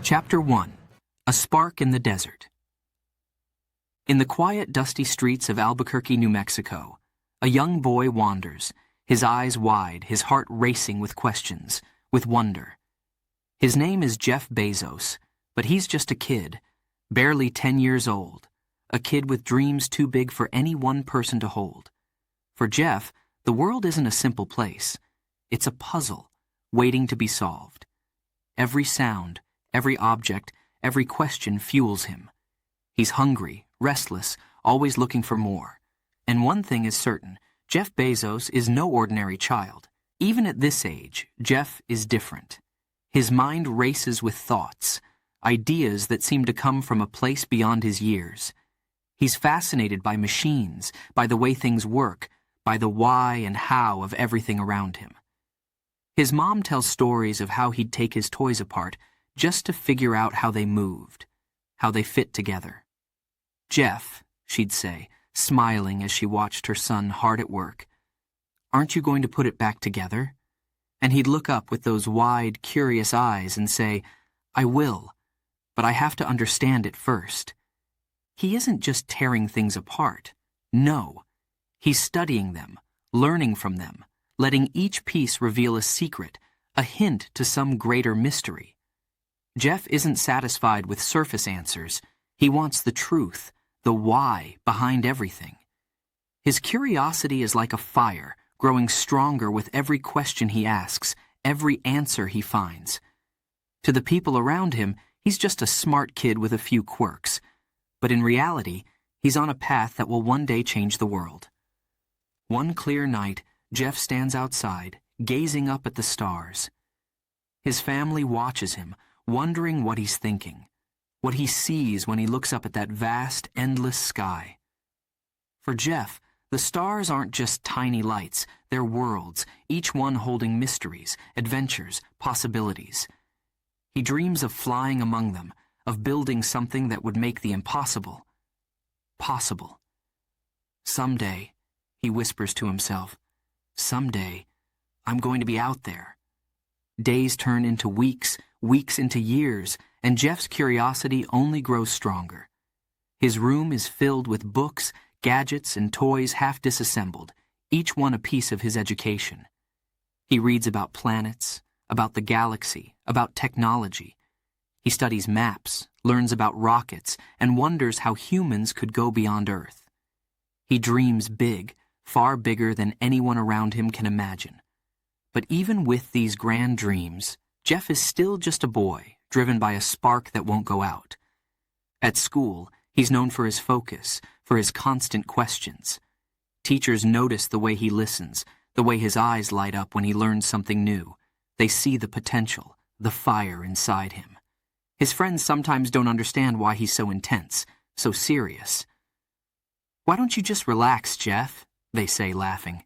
Chapter 1. A Spark in the Desert. In the quiet, dusty streets of Albuquerque, New Mexico, a young boy wanders, his eyes wide, his heart racing with questions, with wonder. His name is Jeff Bezos, but he's just a kid, barely 10 years old, a kid with dreams too big for any one person to hold. For Jeff, the world isn't a simple place. It's a puzzle, waiting to be solved. Every sound, every object, every question fuels him. He's hungry, restless, always looking for more. And one thing is certain, Jeff Bezos is no ordinary child. Even at this age, Jeff is different. His mind races with thoughts, ideas that seem to come from a place beyond his years. He's fascinated by machines, by the way things work, by the why and how of everything around him. His mom tells stories of how he'd take his toys apart just to figure out how they moved, how they fit together. "Jeff," she'd say, smiling as she watched her son hard at work, "aren't you going to put it back together?" And he'd look up with those wide, curious eyes and say, "I will, but I have to understand it first." He isn't just tearing things apart. No, he's studying them, learning from them, letting each piece reveal a secret, a hint to some greater mystery. Jeff isn't satisfied with surface answers. He wants the truth, the why behind everything. His curiosity is like a fire, growing stronger with every question he asks, every answer he finds. To the people around him, he's just a smart kid with a few quirks. But in reality, he's on a path that will one day change the world. One clear night, Jeff stands outside, gazing up at the stars. His family watches him, wondering what he's thinking, what he sees when he looks up at that vast, endless sky. For Jeff, the stars aren't just tiny lights, they're worlds, each one holding mysteries, adventures, possibilities. He dreams of flying among them, of building something that would make the impossible possible. "Someday," he whispers to himself, "someday, I'm going to be out there." Days turn into weeks, weeks into years, and Jeff's curiosity only grows stronger. His room is filled with books, gadgets, and toys half disassembled, each one a piece of his education. He reads about planets, about the galaxy, about technology. He studies maps, learns about rockets, and wonders how humans could go beyond Earth. He dreams big, far bigger than anyone around him can imagine. But even with these grand dreams, Jeff is still just a boy, driven by a spark that won't go out. At school, he's known for his focus, for his constant questions. Teachers notice the way he listens, the way his eyes light up when he learns something new. They see the potential, the fire inside him. His friends sometimes don't understand why he's so intense, so serious. "Why don't you just relax, Jeff?" they say, laughing.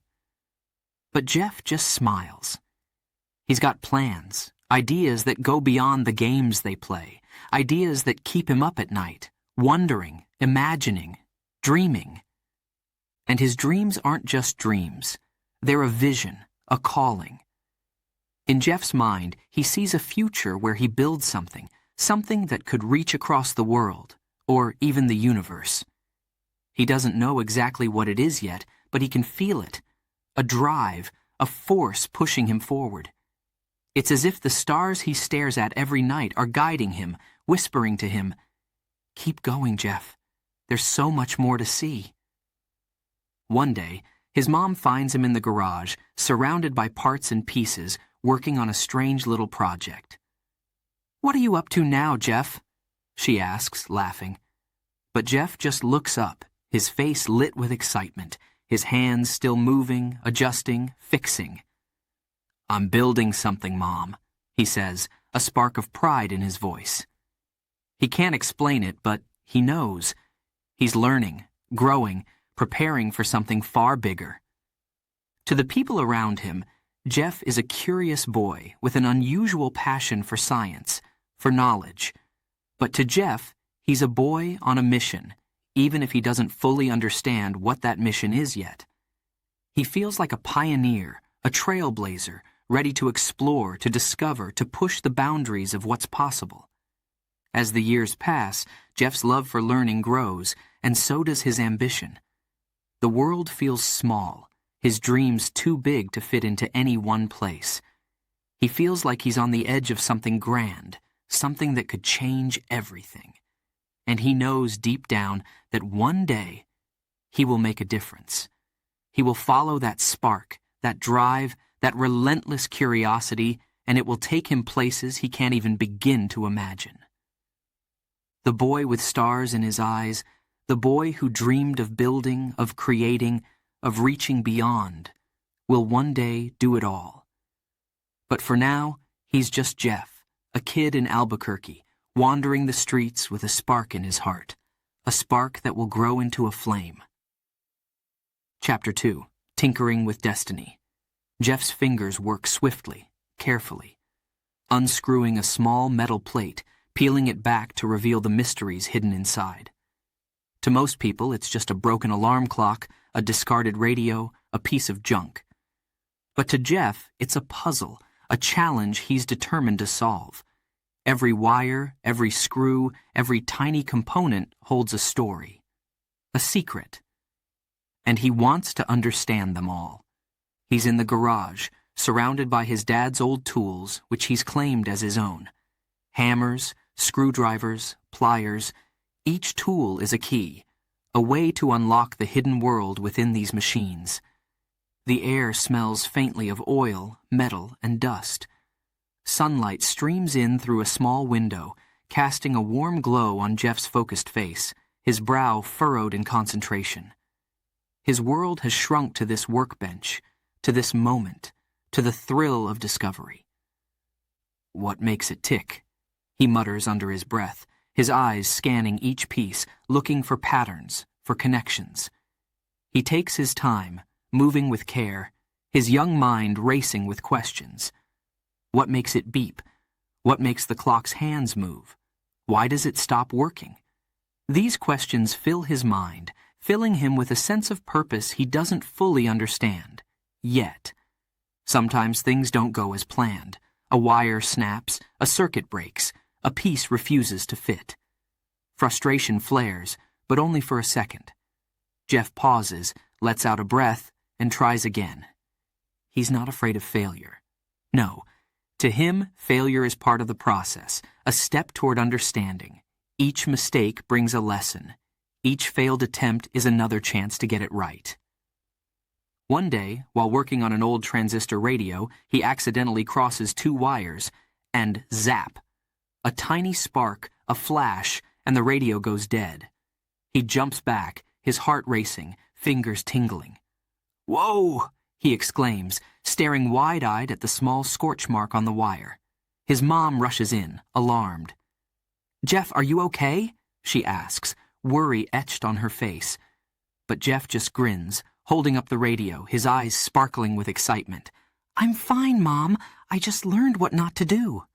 But Jeff just smiles. He's got plans, ideas that go beyond the games they play, ideas that keep him up at night, wondering, imagining, dreaming. And his dreams aren't just dreams. They're a vision, a calling. In Jeff's mind, he sees a future where he builds something that could reach across the world, or even the universe. He doesn't know exactly what it is yet, but he can feel it. A drive, a force pushing him forward. It's as if the stars he stares at every night are guiding him, whispering to him, "Keep going, Jeff. There's so much more to see." One day, his mom finds him in the garage, surrounded by parts and pieces, working on a strange little project. "What are you up to now, Jeff?" she asks, laughing. But Jeff just looks up, his face lit with excitement, his hands still moving, adjusting, fixing. "I'm building something, Mom," he says, a spark of pride in his voice. He can't explain it, but he knows. He's learning, growing, preparing for something far bigger. To the people around him, Jeff is a curious boy with an unusual passion for science, for knowledge. But to Jeff, he's a boy on a mission, even if he doesn't fully understand what that mission is yet. He feels like a pioneer, a trailblazer, ready to explore, to discover, to push the boundaries of what's possible. As the years pass, Jeff's love for learning grows, and so does his ambition. The world feels small, his dreams too big to fit into any one place. He feels like he's on the edge of something grand, something that could change everything. And he knows deep down that one day he will make a difference. He will follow that spark, that drive, that relentless curiosity, and it will take him places he can't even begin to imagine. The boy with stars in his eyes, the boy who dreamed of building, of creating, of reaching beyond, will one day do it all. But for now, he's just Jeff, a kid in Albuquerque, wandering the streets with a spark in his heart, a spark that will grow into a flame. Chapter 2. Tinkering with Destiny. Jeff's fingers work swiftly, carefully, unscrewing a small metal plate, peeling it back to reveal the mysteries hidden inside. To most people, it's just a broken alarm clock, a discarded radio, a piece of junk. But to Jeff, it's a puzzle, a challenge he's determined to solve. Every wire, every screw, every tiny component holds a story, a secret. And he wants to understand them all. He's in the garage, surrounded by his dad's old tools, which he's claimed as his own. Hammers, screwdrivers, pliers. Each tool is a key, a way to unlock the hidden world within these machines. The air smells faintly of oil, metal, and dust. Sunlight streams in through a small window, casting a warm glow on Jeff's focused face, his brow furrowed in concentration. His world has shrunk to this workbench, to this moment, to the thrill of discovery. What makes it tick? He mutters under his breath, his eyes scanning each piece, looking for patterns, for connections. He takes his time, moving with care, his young mind racing with questions. What makes it beep? What makes the clock's hands move? Why does it stop working? These questions fill his mind, filling him with a sense of purpose he doesn't fully understand, yet. Sometimes things don't go as planned. A wire snaps, a circuit breaks, a piece refuses to fit. Frustration flares, but only for a second. Jeff pauses, lets out a breath, and tries again. He's not afraid of failure. No, to him, failure is part of the process, a step toward understanding. Each mistake brings a lesson. Each failed attempt is another chance to get it right. One day, while working on an old transistor radio, he accidentally crosses two wires, and zap! A tiny spark, a flash, and the radio goes dead. He jumps back, his heart racing, fingers tingling. "Whoa!" he exclaims, staring wide-eyed at the small scorch mark on the wire. His mom rushes in, alarmed. "Jeff, are you okay?" she asks, worry etched on her face. But Jeff just grins, holding up the radio, his eyes sparkling with excitement. "I'm fine, Mom. I just learned what not to do."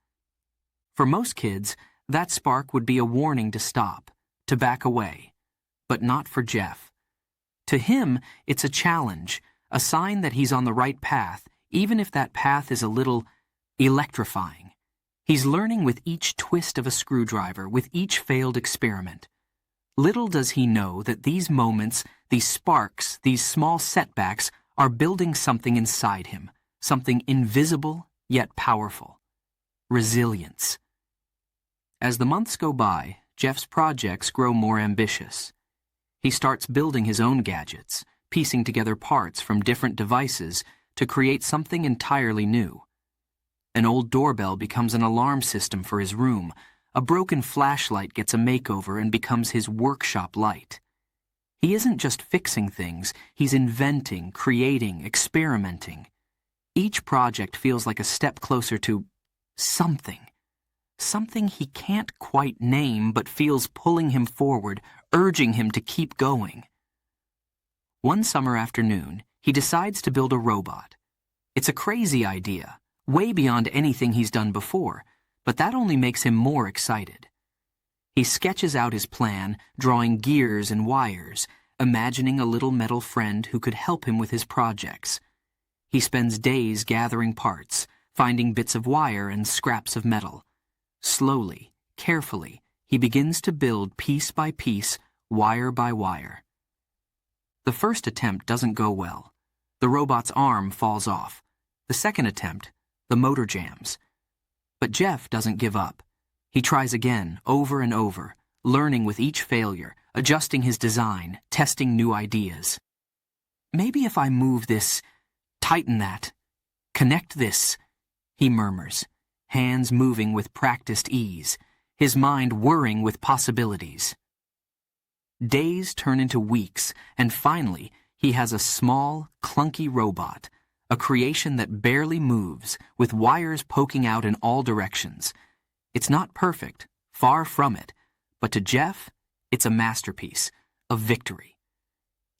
For most kids, that spark would be a warning to stop, to back away. But not for Jeff. To him, it's a challenge, a sign that he's on the right path, even if that path is a little electrifying. He's learning with each twist of a screwdriver, with each failed experiment. Little does he know that these moments, these sparks, these small setbacks are building something inside him, something invisible yet powerful. Resilience. As the months go by, Jeff's projects grow more ambitious. He starts building his own gadgets, piecing together parts from different devices to create something entirely new. An old doorbell becomes an alarm system for his room. A broken flashlight gets a makeover and becomes his workshop light. He isn't just fixing things, he's inventing, creating, experimenting. Each project feels like a step closer to something. Something he can't quite name but feels pulling him forward, urging him to keep going. One summer afternoon, he decides to build a robot. It's a crazy idea, way beyond anything he's done before, but that only makes him more excited. He sketches out his plan, drawing gears and wires, imagining a little metal friend who could help him with his projects. He spends days gathering parts, finding bits of wire and scraps of metal. Slowly, carefully, he begins to build piece by piece, wire by wire. The first attempt doesn't go well. The robot's arm falls off. The second attempt, the motor jams. But Jeff doesn't give up. He tries again, over and over, learning with each failure, adjusting his design, testing new ideas. Maybe if I move this, tighten that, connect this, he murmurs, hands moving with practiced ease, his mind whirring with possibilities. Days turn into weeks, and finally, he has a small, clunky robot, a creation that barely moves, with wires poking out in all directions. It's not perfect, far from it, but to Jeff, it's a masterpiece, a victory.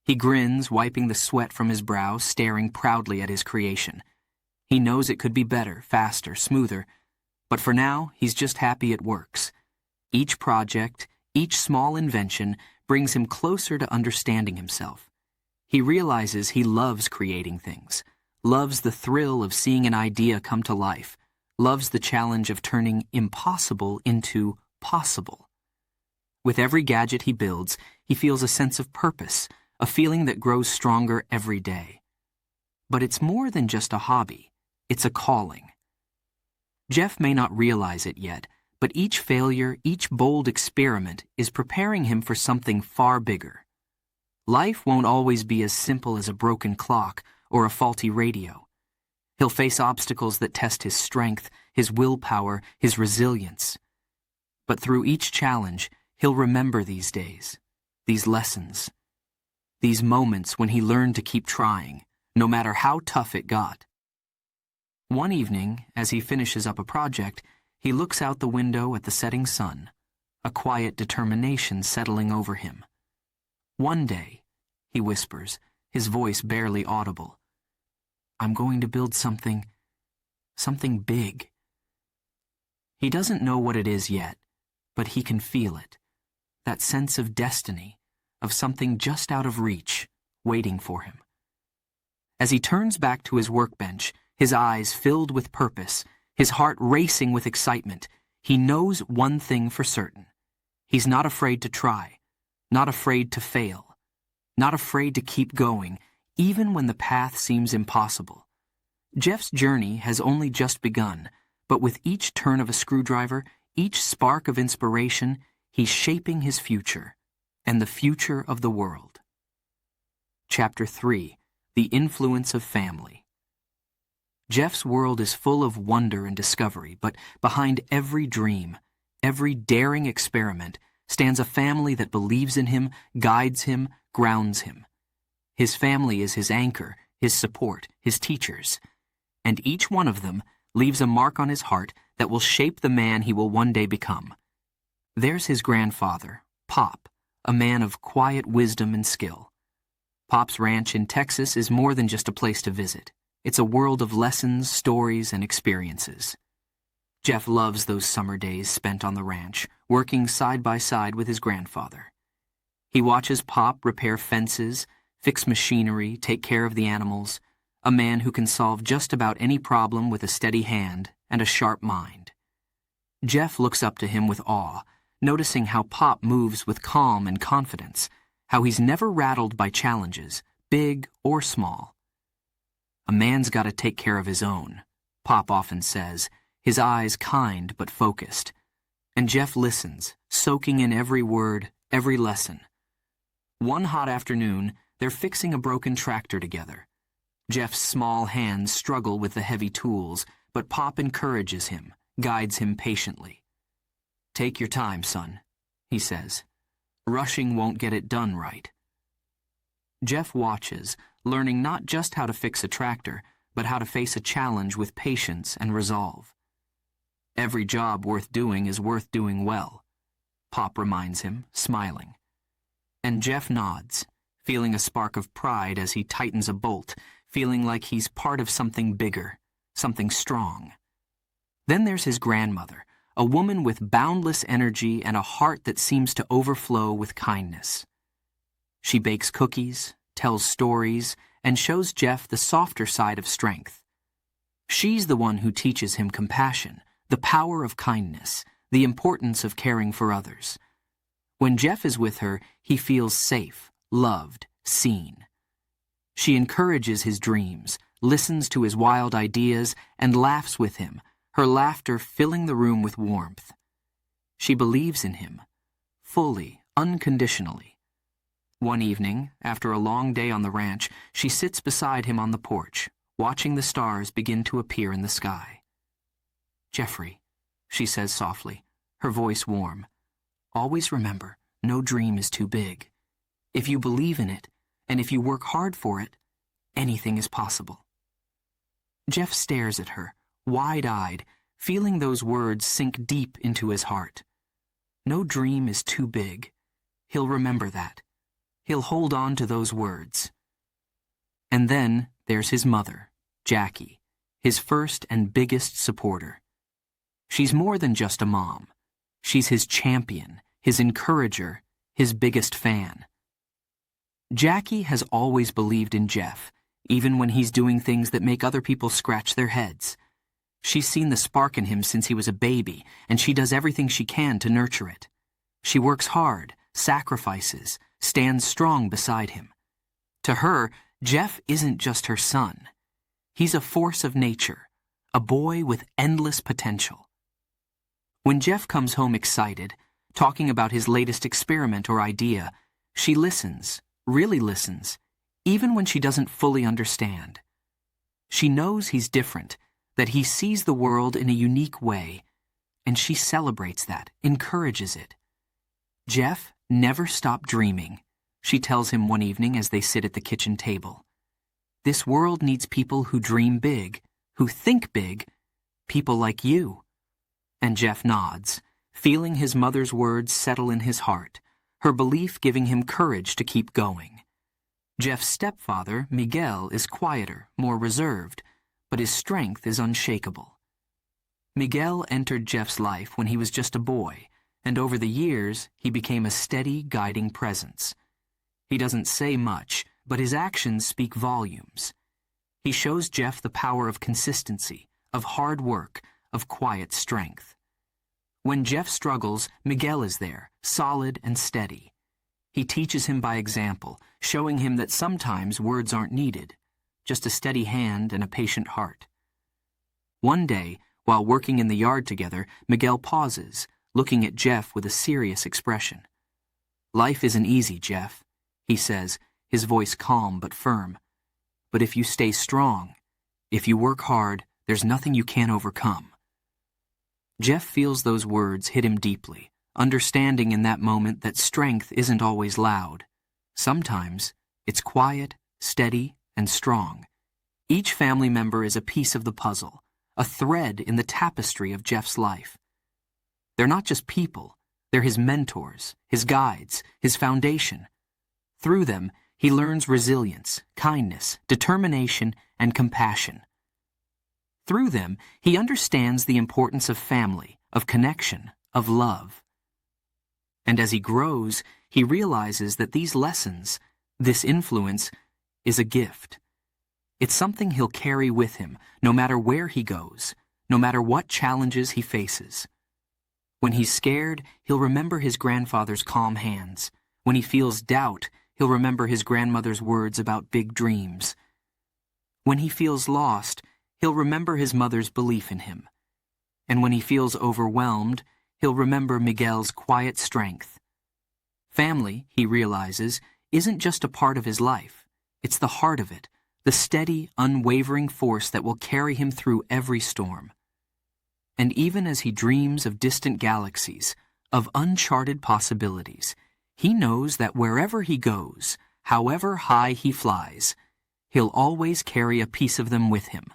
He grins, wiping the sweat from his brow, staring proudly at his creation. He knows it could be better, faster, smoother, but for now, he's just happy it works. Each project, each small invention, brings him closer to understanding himself. He realizes he loves creating things, loves the thrill of seeing an idea come to life, loves the challenge of turning impossible into possible. With every gadget he builds, he feels a sense of purpose, a feeling that grows stronger every day. But it's more than just a hobby. It's a calling. Jeff may not realize it yet, but each failure, each bold experiment is preparing him for something far bigger. Life won't always be as simple as a broken clock or a faulty radio. He'll face obstacles that test his strength, his willpower, his resilience. But through each challenge, he'll remember these days, these lessons, these moments when he learned to keep trying, no matter how tough it got. One evening, as he finishes up a project, he looks out the window at the setting sun, a quiet determination settling over him. One day, he whispers, his voice barely audible, I'm going to build something big. He doesn't know what it is yet, but he can feel it, that sense of destiny, of something just out of reach, waiting for him. As he turns back to his workbench, his eyes filled with purpose, his heart racing with excitement, he knows one thing for certain. He's not afraid to try, not afraid to fail, not afraid to keep going, even when the path seems impossible. Jeff's journey has only just begun, but with each turn of a screwdriver, each spark of inspiration, he's shaping his future, and the future of the world. Chapter 3. The Influence of Family. Jeff's world is full of wonder and discovery, but behind every dream, every daring experiment, stands a family that believes in him, guides him, grounds him. His family is his anchor, his support, his teachers, and each one of them leaves a mark on his heart that will shape the man he will one day become. There's his grandfather, Pop, a man of quiet wisdom and skill. Pop's ranch in Texas is more than just a place to visit. It's a world of lessons, stories, and experiences. Jeff loves those summer days spent on the ranch, working side by side with his grandfather. He watches Pop repair fences, fix machinery, take care of the animals, a man who can solve just about any problem with a steady hand and a sharp mind. Jeff looks up to him with awe, noticing how Pop moves with calm and confidence, how he's never rattled by challenges, big or small. A man's got to take care of his own, Pop often says, his eyes kind but focused. And Jeff listens, soaking in every word, every lesson. One hot afternoon, they're fixing a broken tractor together. Jeff's small hands struggle with the heavy tools, but Pop encourages him, guides him patiently. Take your time, son, he says. Rushing won't get it done right. Jeff watches, learning not just how to fix a tractor, but how to face a challenge with patience and resolve. Every job worth doing is worth doing well, Pop reminds him, smiling. And Jeff nods, feeling a spark of pride as he tightens a bolt, feeling like he's part of something bigger, something strong. Then there's his grandmother, a woman with boundless energy and a heart that seems to overflow with kindness. She bakes cookies, tells stories, and shows Jeff the softer side of strength. She's the one who teaches him compassion, the power of kindness, the importance of caring for others. When Jeff is with her, he feels safe, loved, seen. She encourages his dreams, listens to his wild ideas, and laughs with him, her laughter filling the room with warmth. She believes in him, fully, unconditionally. One evening, after a long day on the ranch, she sits beside him on the porch, watching the stars begin to appear in the sky. "Jeffrey," she says softly, her voice warm, "always remember, no dream is too big. If you believe in it, and if you work hard for it, anything is possible." Jeff stares at her, wide-eyed, feeling those words sink deep into his heart. No dream is too big. He'll remember that. He'll hold on to those words. And then there's his mother, Jackie, his first and biggest supporter. She's more than just a mom. She's his champion, his encourager, his biggest fan. Jackie has always believed in Jeff, even when he's doing things that make other people scratch their heads. She's seen the spark in him since he was a baby, and she does everything she can to nurture it. She works hard, sacrifices, stands strong beside him. To her, Jeff isn't just her son. He's a force of nature, a boy with endless potential. When Jeff comes home excited, talking about his latest experiment or idea, she listens, really listens, even when she doesn't fully understand. She knows he's different, that he sees the world in a unique way, and she celebrates that, encourages it. "Jeff, never stop dreaming," she tells him one evening as they sit at the kitchen table. "This world needs people who dream big, who think big, people like you." And Jeff nods, feeling his mother's words settle in his heart, her belief giving him courage to keep going. Jeff's stepfather, Miguel, is quieter, more reserved, but his strength is unshakable. Miguel entered Jeff's life when he was just a boy, and over the years, he became a steady, guiding presence. He doesn't say much, but his actions speak volumes. He shows Jeff the power of consistency, of hard work, of quiet strength. When Jeff struggles, Miguel is there, solid and steady. He teaches him by example, showing him that sometimes words aren't needed, just a steady hand and a patient heart. One day, while working in the yard together, Miguel pauses, looking at Jeff with a serious expression. "Life isn't easy, Jeff," he says, his voice calm but firm. "But if you stay strong, if you work hard, there's nothing you can't overcome." Jeff feels those words hit him deeply, understanding in that moment that strength isn't always loud. Sometimes it's quiet, steady, and strong. Each family member is a piece of the puzzle, a thread in the tapestry of Jeff's life. They're not just people, they're his mentors, his guides, his foundation. Through them, he learns resilience, kindness, determination, and compassion. Through them, he understands the importance of family, of connection, of love. And as he grows, he realizes that these lessons, this influence, is a gift. It's something he'll carry with him, no matter where he goes, no matter what challenges he faces. When he's scared, he'll remember his grandfather's calm hands. When he feels doubt, he'll remember his grandmother's words about big dreams. When he feels lost, he'll remember his mother's belief in him. And when he feels overwhelmed, he'll remember Miguel's quiet strength. Family, he realizes, isn't just a part of his life. It's the heart of it, the steady, unwavering force that will carry him through every storm. And even as he dreams of distant galaxies, of uncharted possibilities, he knows that wherever he goes, however high he flies, he'll always carry a piece of them with him.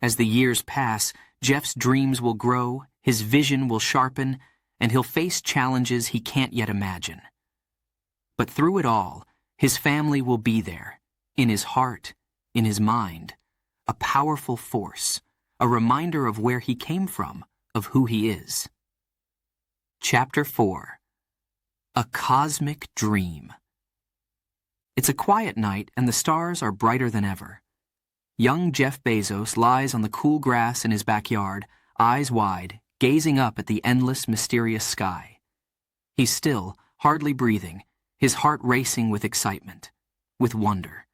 As the years pass, Jeff's dreams will grow, his vision will sharpen, and he'll face challenges he can't yet imagine. But through it all, his family will be there, in his heart, in his mind, a powerful force, a reminder of where he came from, of who he is. Chapter 4. A Cosmic Dream. It's a quiet night and the stars are brighter than ever. Young Jeff Bezos lies on the cool grass in his backyard, eyes wide, gazing up at the endless, mysterious sky. He's still, hardly breathing, his heart racing with excitement, with wonder.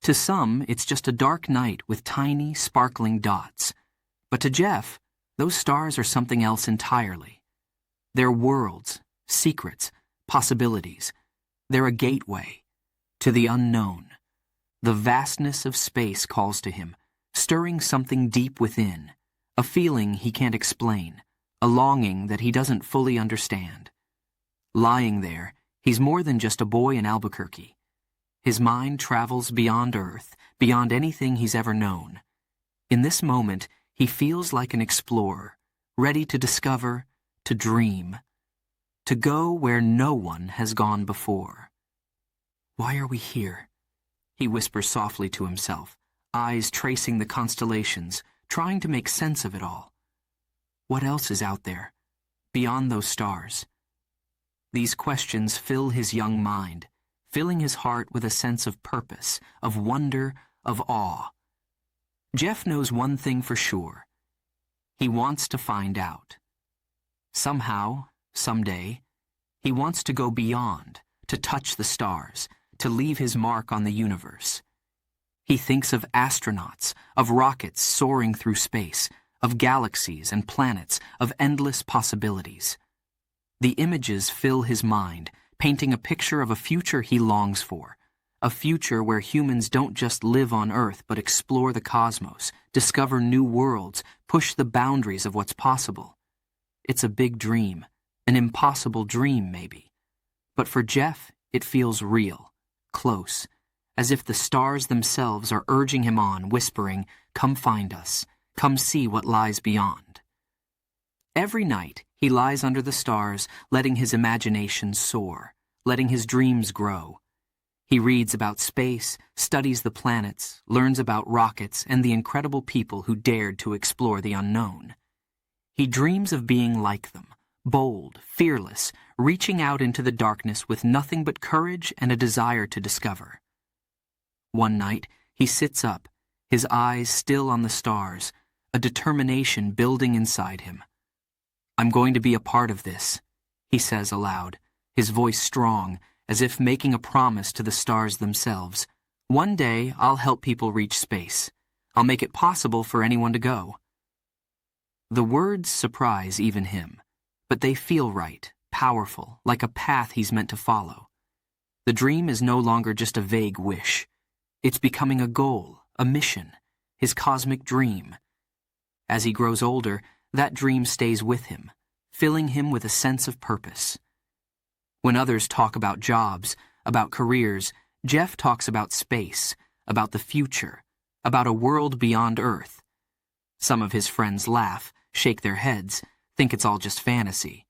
To some, it's just a dark night with tiny, sparkling dots. But to Jeff, those stars are something else entirely. They're worlds, secrets, possibilities. They're a gateway to the unknown. The vastness of space calls to him, stirring something deep within, a feeling he can't explain, a longing that he doesn't fully understand. Lying there, he's more than just a boy in Albuquerque. His mind travels beyond Earth, beyond anything he's ever known. In this moment, he feels like an explorer, ready to discover, to dream, to go where no one has gone before. "Why are we here?" he whispers softly to himself, eyes tracing the constellations, trying to make sense of it all. What else is out there, beyond those stars? These questions fill his young mind, filling his heart with a sense of purpose, of wonder, of awe. Jeff knows one thing for sure. He wants to find out. Somehow, someday, he wants to go beyond, to touch the stars, to leave his mark on the universe. He thinks of astronauts, of rockets soaring through space, of galaxies and planets, of endless possibilities. The images fill his mind, painting a picture of a future he longs for, a future where humans don't just live on Earth but explore the cosmos, discover new worlds, push the boundaries of what's possible. It's a big dream, an impossible dream maybe. But for Jeff, it feels real, close, as if the stars themselves are urging him on, whispering, "Come find us, come see what lies beyond." Every night, he lies under the stars, letting his imagination soar, letting his dreams grow. He reads about space, studies the planets, learns about rockets and the incredible people who dared to explore the unknown. He dreams of being like them, bold, fearless, reaching out into the darkness with nothing but courage and a desire to discover. One night, he sits up, his eyes still on the stars, a determination building inside him. "I'm going to be a part of this," he says aloud, his voice strong, as if making a promise to the stars themselves. "One day, I'll help people reach space. I'll make it possible for anyone to go." The words surprise even him, but they feel right, powerful, like a path he's meant to follow. The dream is no longer just a vague wish. It's becoming a goal, a mission, his cosmic dream. As he grows older, that dream stays with him, filling him with a sense of purpose. When others talk about jobs, about careers, Jeff talks about space, about the future, about a world beyond Earth. Some of his friends laugh, shake their heads, think it's all just fantasy.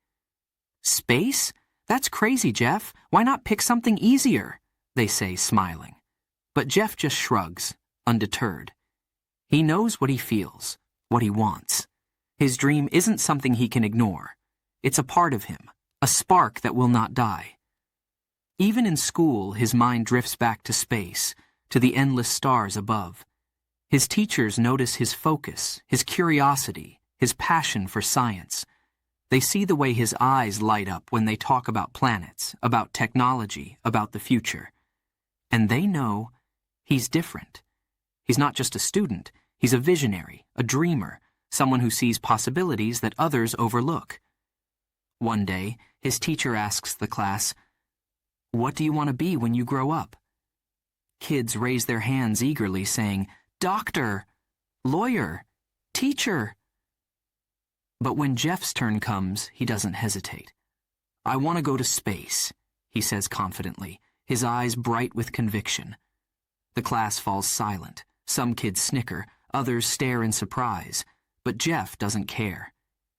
"Space? That's crazy, Jeff. Why not pick something easier?" they say, smiling. But Jeff just shrugs, undeterred. He knows what he feels, what he wants. His dream isn't something he can ignore. It's a part of him, a spark that will not die. Even in school, his mind drifts back to space, to the endless stars above. His teachers notice his focus, his curiosity, his passion for science. They see the way his eyes light up when they talk about planets, about technology, about the future. And they know he's different. He's not just a student, he's a visionary, a dreamer, someone who sees possibilities that others overlook. One day, his teacher asks the class, "What do you want to be when you grow up?" Kids raise their hands eagerly, saying, "Doctor, lawyer, teacher." But when Jeff's turn comes, he doesn't hesitate. "I want to go to space," he says confidently, his eyes bright with conviction. The class falls silent. Some kids snicker, others stare in surprise. But Jeff doesn't care.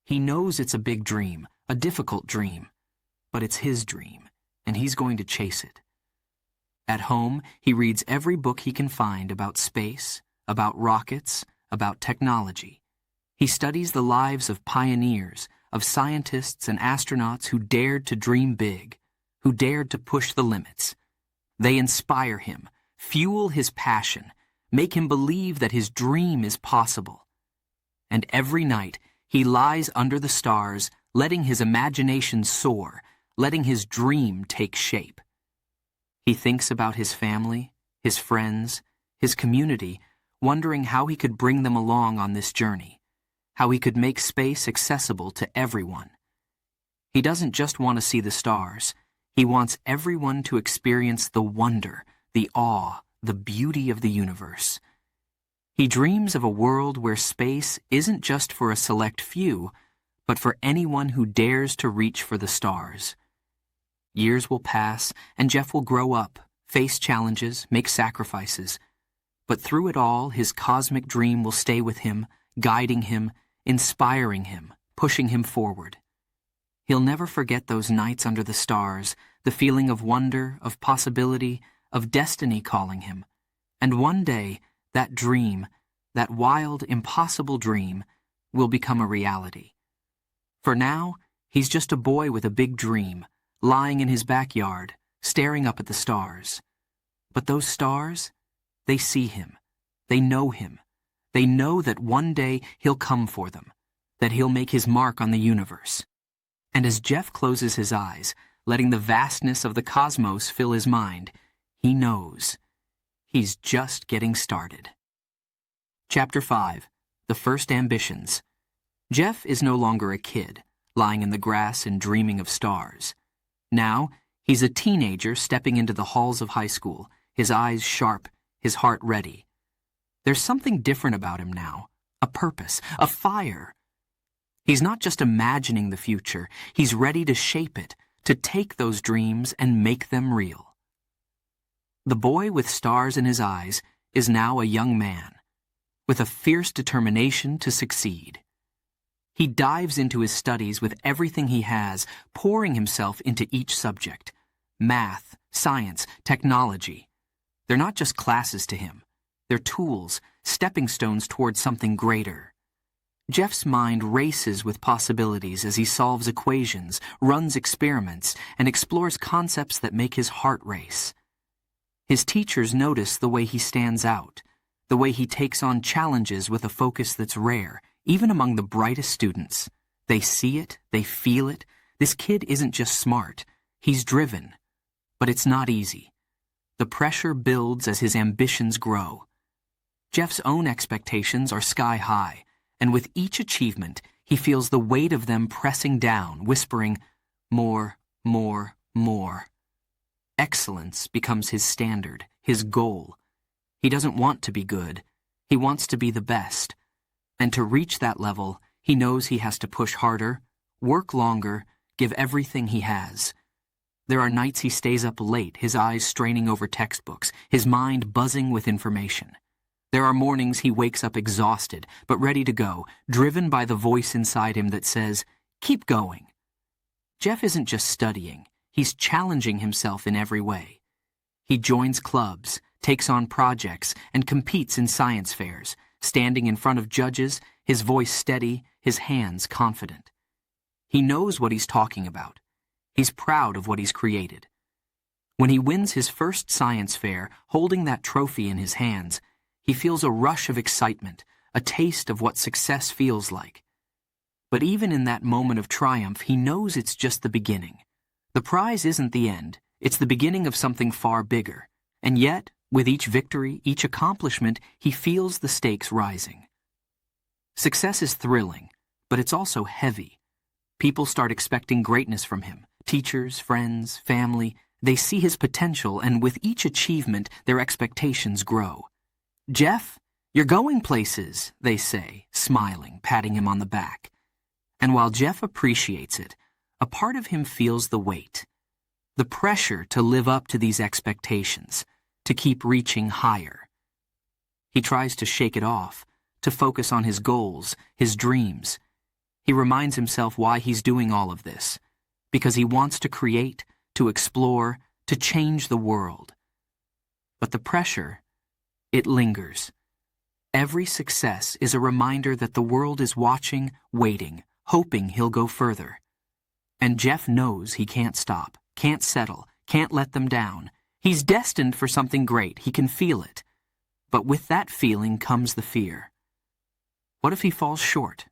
He knows it's a big dream, a difficult dream. But it's his dream, and he's going to chase it. At home, he reads every book he can find about space, about rockets, about technology. He studies the lives of pioneers, of scientists and astronauts who dared to dream big, who dared to push the limits. They inspire him, fuel his passion, make him believe that his dream is possible. And every night, He lies under the stars, letting his imagination soar, letting his dream take shape. He thinks about his family, his friends, his community, wondering how he could bring them along on this journey, how he could make space accessible to everyone. He doesn't just want to see the stars. He wants everyone to experience the wonder, the awe, the beauty of the universe. He dreams of a world where space isn't just for a select few, but for anyone who dares to reach for the stars. Years will pass, and Jeff will grow up, face challenges, make sacrifices. But through it all, his cosmic dream will stay with him, guiding him, inspiring him, pushing him forward. He'll never forget those nights under the stars, the feeling of wonder, of possibility, of destiny calling him. And one day, that dream, that wild, impossible dream, will become a reality. For now, he's just a boy with a big dream, lying in his backyard, staring up at the stars. But those stars, they see him. They know him. They know that one day he'll come for them, that he'll make his mark on the universe. And as Jeff closes his eyes, letting the vastness of the cosmos fill his mind, he knows he's just getting started. Chapter 5. The First Ambitions. Jeff is no longer a kid, lying in the grass and dreaming of stars. Now, he's a teenager stepping into the halls of high school, his eyes sharp, his heart ready. There's something different about him now, a purpose, a fire. He's not just imagining the future, he's ready to shape it, to take those dreams and make them real. The boy with stars in his eyes is now a young man, with a fierce determination to succeed. He dives into his studies with everything he has, pouring himself into each subject. Math, science, technology. They're not just classes to him. They're tools, stepping stones towards something greater. Jeff's mind races with possibilities as he solves equations, runs experiments, and explores concepts that make his heart race. His teachers notice the way he stands out, the way he takes on challenges with a focus that's rare, even among the brightest students. They see it, they feel it. This kid isn't just smart, he's driven. But it's not easy. The pressure builds as his ambitions grow. Jeff's own expectations are sky high, and with each achievement, he feels the weight of them pressing down, whispering, more, more, more. Excellence becomes his standard, his goal. He doesn't want to be good. He wants to be the best. And to reach that level, he knows he has to push harder, work longer, give everything he has. There are nights he stays up late, his eyes straining over textbooks, his mind buzzing with information. There are mornings he wakes up exhausted, but ready to go, driven by the voice inside him that says, "Keep going." Jeff isn't just studying, he's challenging himself in every way. He joins clubs, takes on projects, and competes in science fairs, standing in front of judges, his voice steady, his hands confident. He knows what he's talking about. He's proud of what he's created. When he wins his first science fair, holding that trophy in his hands, he feels a rush of excitement, a taste of what success feels like. But even in that moment of triumph, he knows it's just the beginning. The prize isn't the end, it's the beginning of something far bigger. And yet, with each victory, each accomplishment, he feels the stakes rising. Success is thrilling, but it's also heavy. People start expecting greatness from him. Teachers, friends, family, they see his potential, and with each achievement, their expectations grow. "Jeff, you're going places," they say, smiling, patting him on the back. And while Jeff appreciates it, a part of him feels the weight, the pressure to live up to these expectations, to keep reaching higher. He tries to shake it off, to focus on his goals, his dreams. He reminds himself why he's doing all of this, because he wants to create, to explore, to change the world. But the pressure, it lingers. Every success is a reminder that the world is watching, waiting, hoping he'll go further. And Jeff knows he can't stop, can't settle, can't let them down. He's destined for something great, he can feel it. But with that feeling comes the fear. What if he falls short?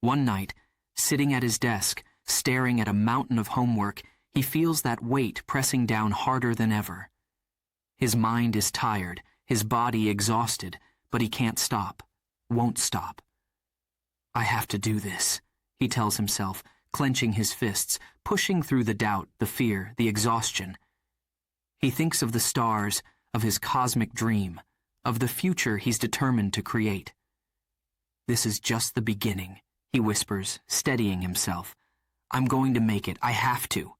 One night, sitting at his desk, staring at a mountain of homework, he feels that weight pressing down harder than ever. His mind is tired, his body exhausted, but he can't stop, won't stop. "I have to do this," he tells himself, clenching his fists, pushing through the doubt, the fear, the exhaustion. He thinks of the stars, of his cosmic dream, of the future he's determined to create. "This is just the beginning," he whispers, steadying himself. "I'm going to make it. I have to."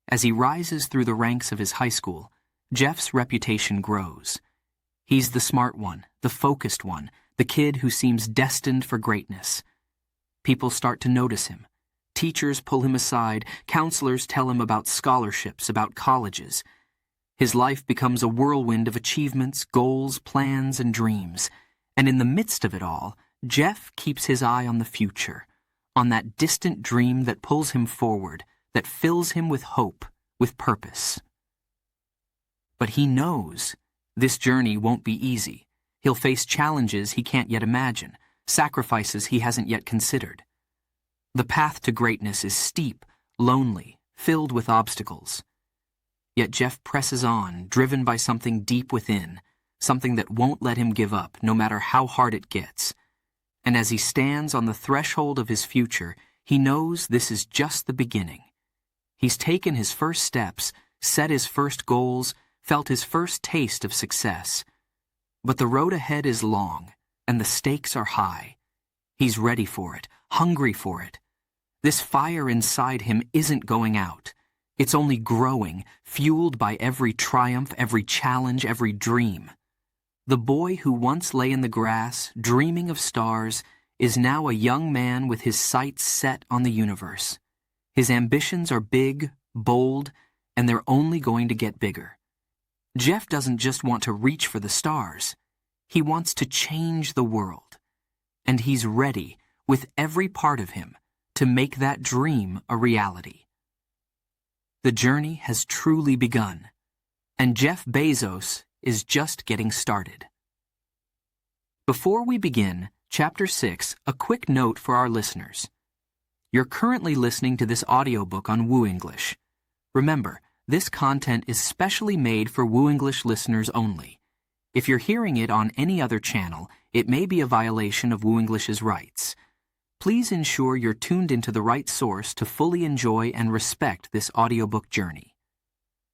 As he rises through the ranks of his high school, Jeff's reputation grows. He's the smart one, the focused one, the kid who seems destined for greatness. People start to notice him. Teachers pull him aside, counselors tell him about scholarships, about colleges. His life becomes a whirlwind of achievements, goals, plans, and dreams. And in the midst of it all, Jeff keeps his eye on the future, on that distant dream that pulls him forward, that fills him with hope, with purpose. But he knows this journey won't be easy. He'll face challenges he can't yet imagine, sacrifices he hasn't yet considered. The path to greatness is steep, lonely, filled with obstacles. Yet Jeff presses on, driven by something deep within, something that won't let him give up, no matter how hard it gets. And as he stands on the threshold of his future, he knows this is just the beginning. He's taken his first steps, set his first goals, felt his first taste of success. But the road ahead is long, and the stakes are high. He's ready for it, hungry for it. This fire inside him isn't going out. It's only growing, fueled by every triumph, every challenge, every dream. The boy who once lay in the grass, dreaming of stars, is now a young man with his sights set on the universe. His ambitions are big, bold, and they're only going to get bigger. Jeff doesn't just want to reach for the stars. He wants to change the world. And he's ready, with every part of him, to make that dream a reality. The journey has truly begun, and Jeff Bezos is just getting started. Before we begin, Chapter 6, a quick note for our listeners. You're currently listening to this audiobook on Woo English. Remember, this content is specially made for Woo English listeners only. If you're hearing it on any other channel, it may be a violation of Woo English's rights. Please ensure you're tuned into the right source to fully enjoy and respect this audiobook journey.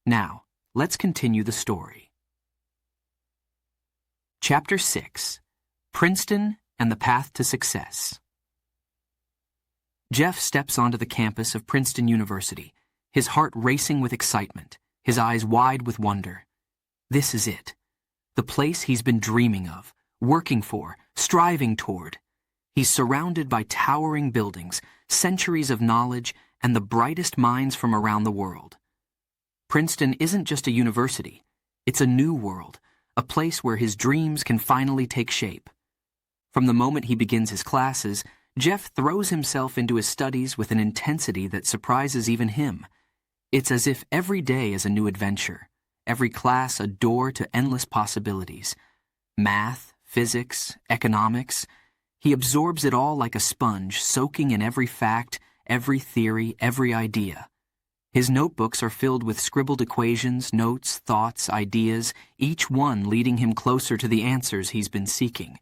Now, let's continue the story. Chapter 6, Princeton and the Path to Success. Jeff steps onto the campus of Princeton University, his heart racing with excitement, his eyes wide with wonder. This is it. The place he's been dreaming of, working for, striving toward. He's surrounded by towering buildings, centuries of knowledge, and the brightest minds from around the world. Princeton isn't just a university. It's a new world, a place where his dreams can finally take shape. From the moment he begins his classes, Jeff throws himself into his studies with an intensity that surprises even him. It's as if every day is a new adventure, every class a door to endless possibilities. Math, physics, economics. He absorbs it all like a sponge, soaking in every fact, every theory, every idea. His notebooks are filled with scribbled equations, notes, thoughts, ideas, each one leading him closer to the answers he's been seeking.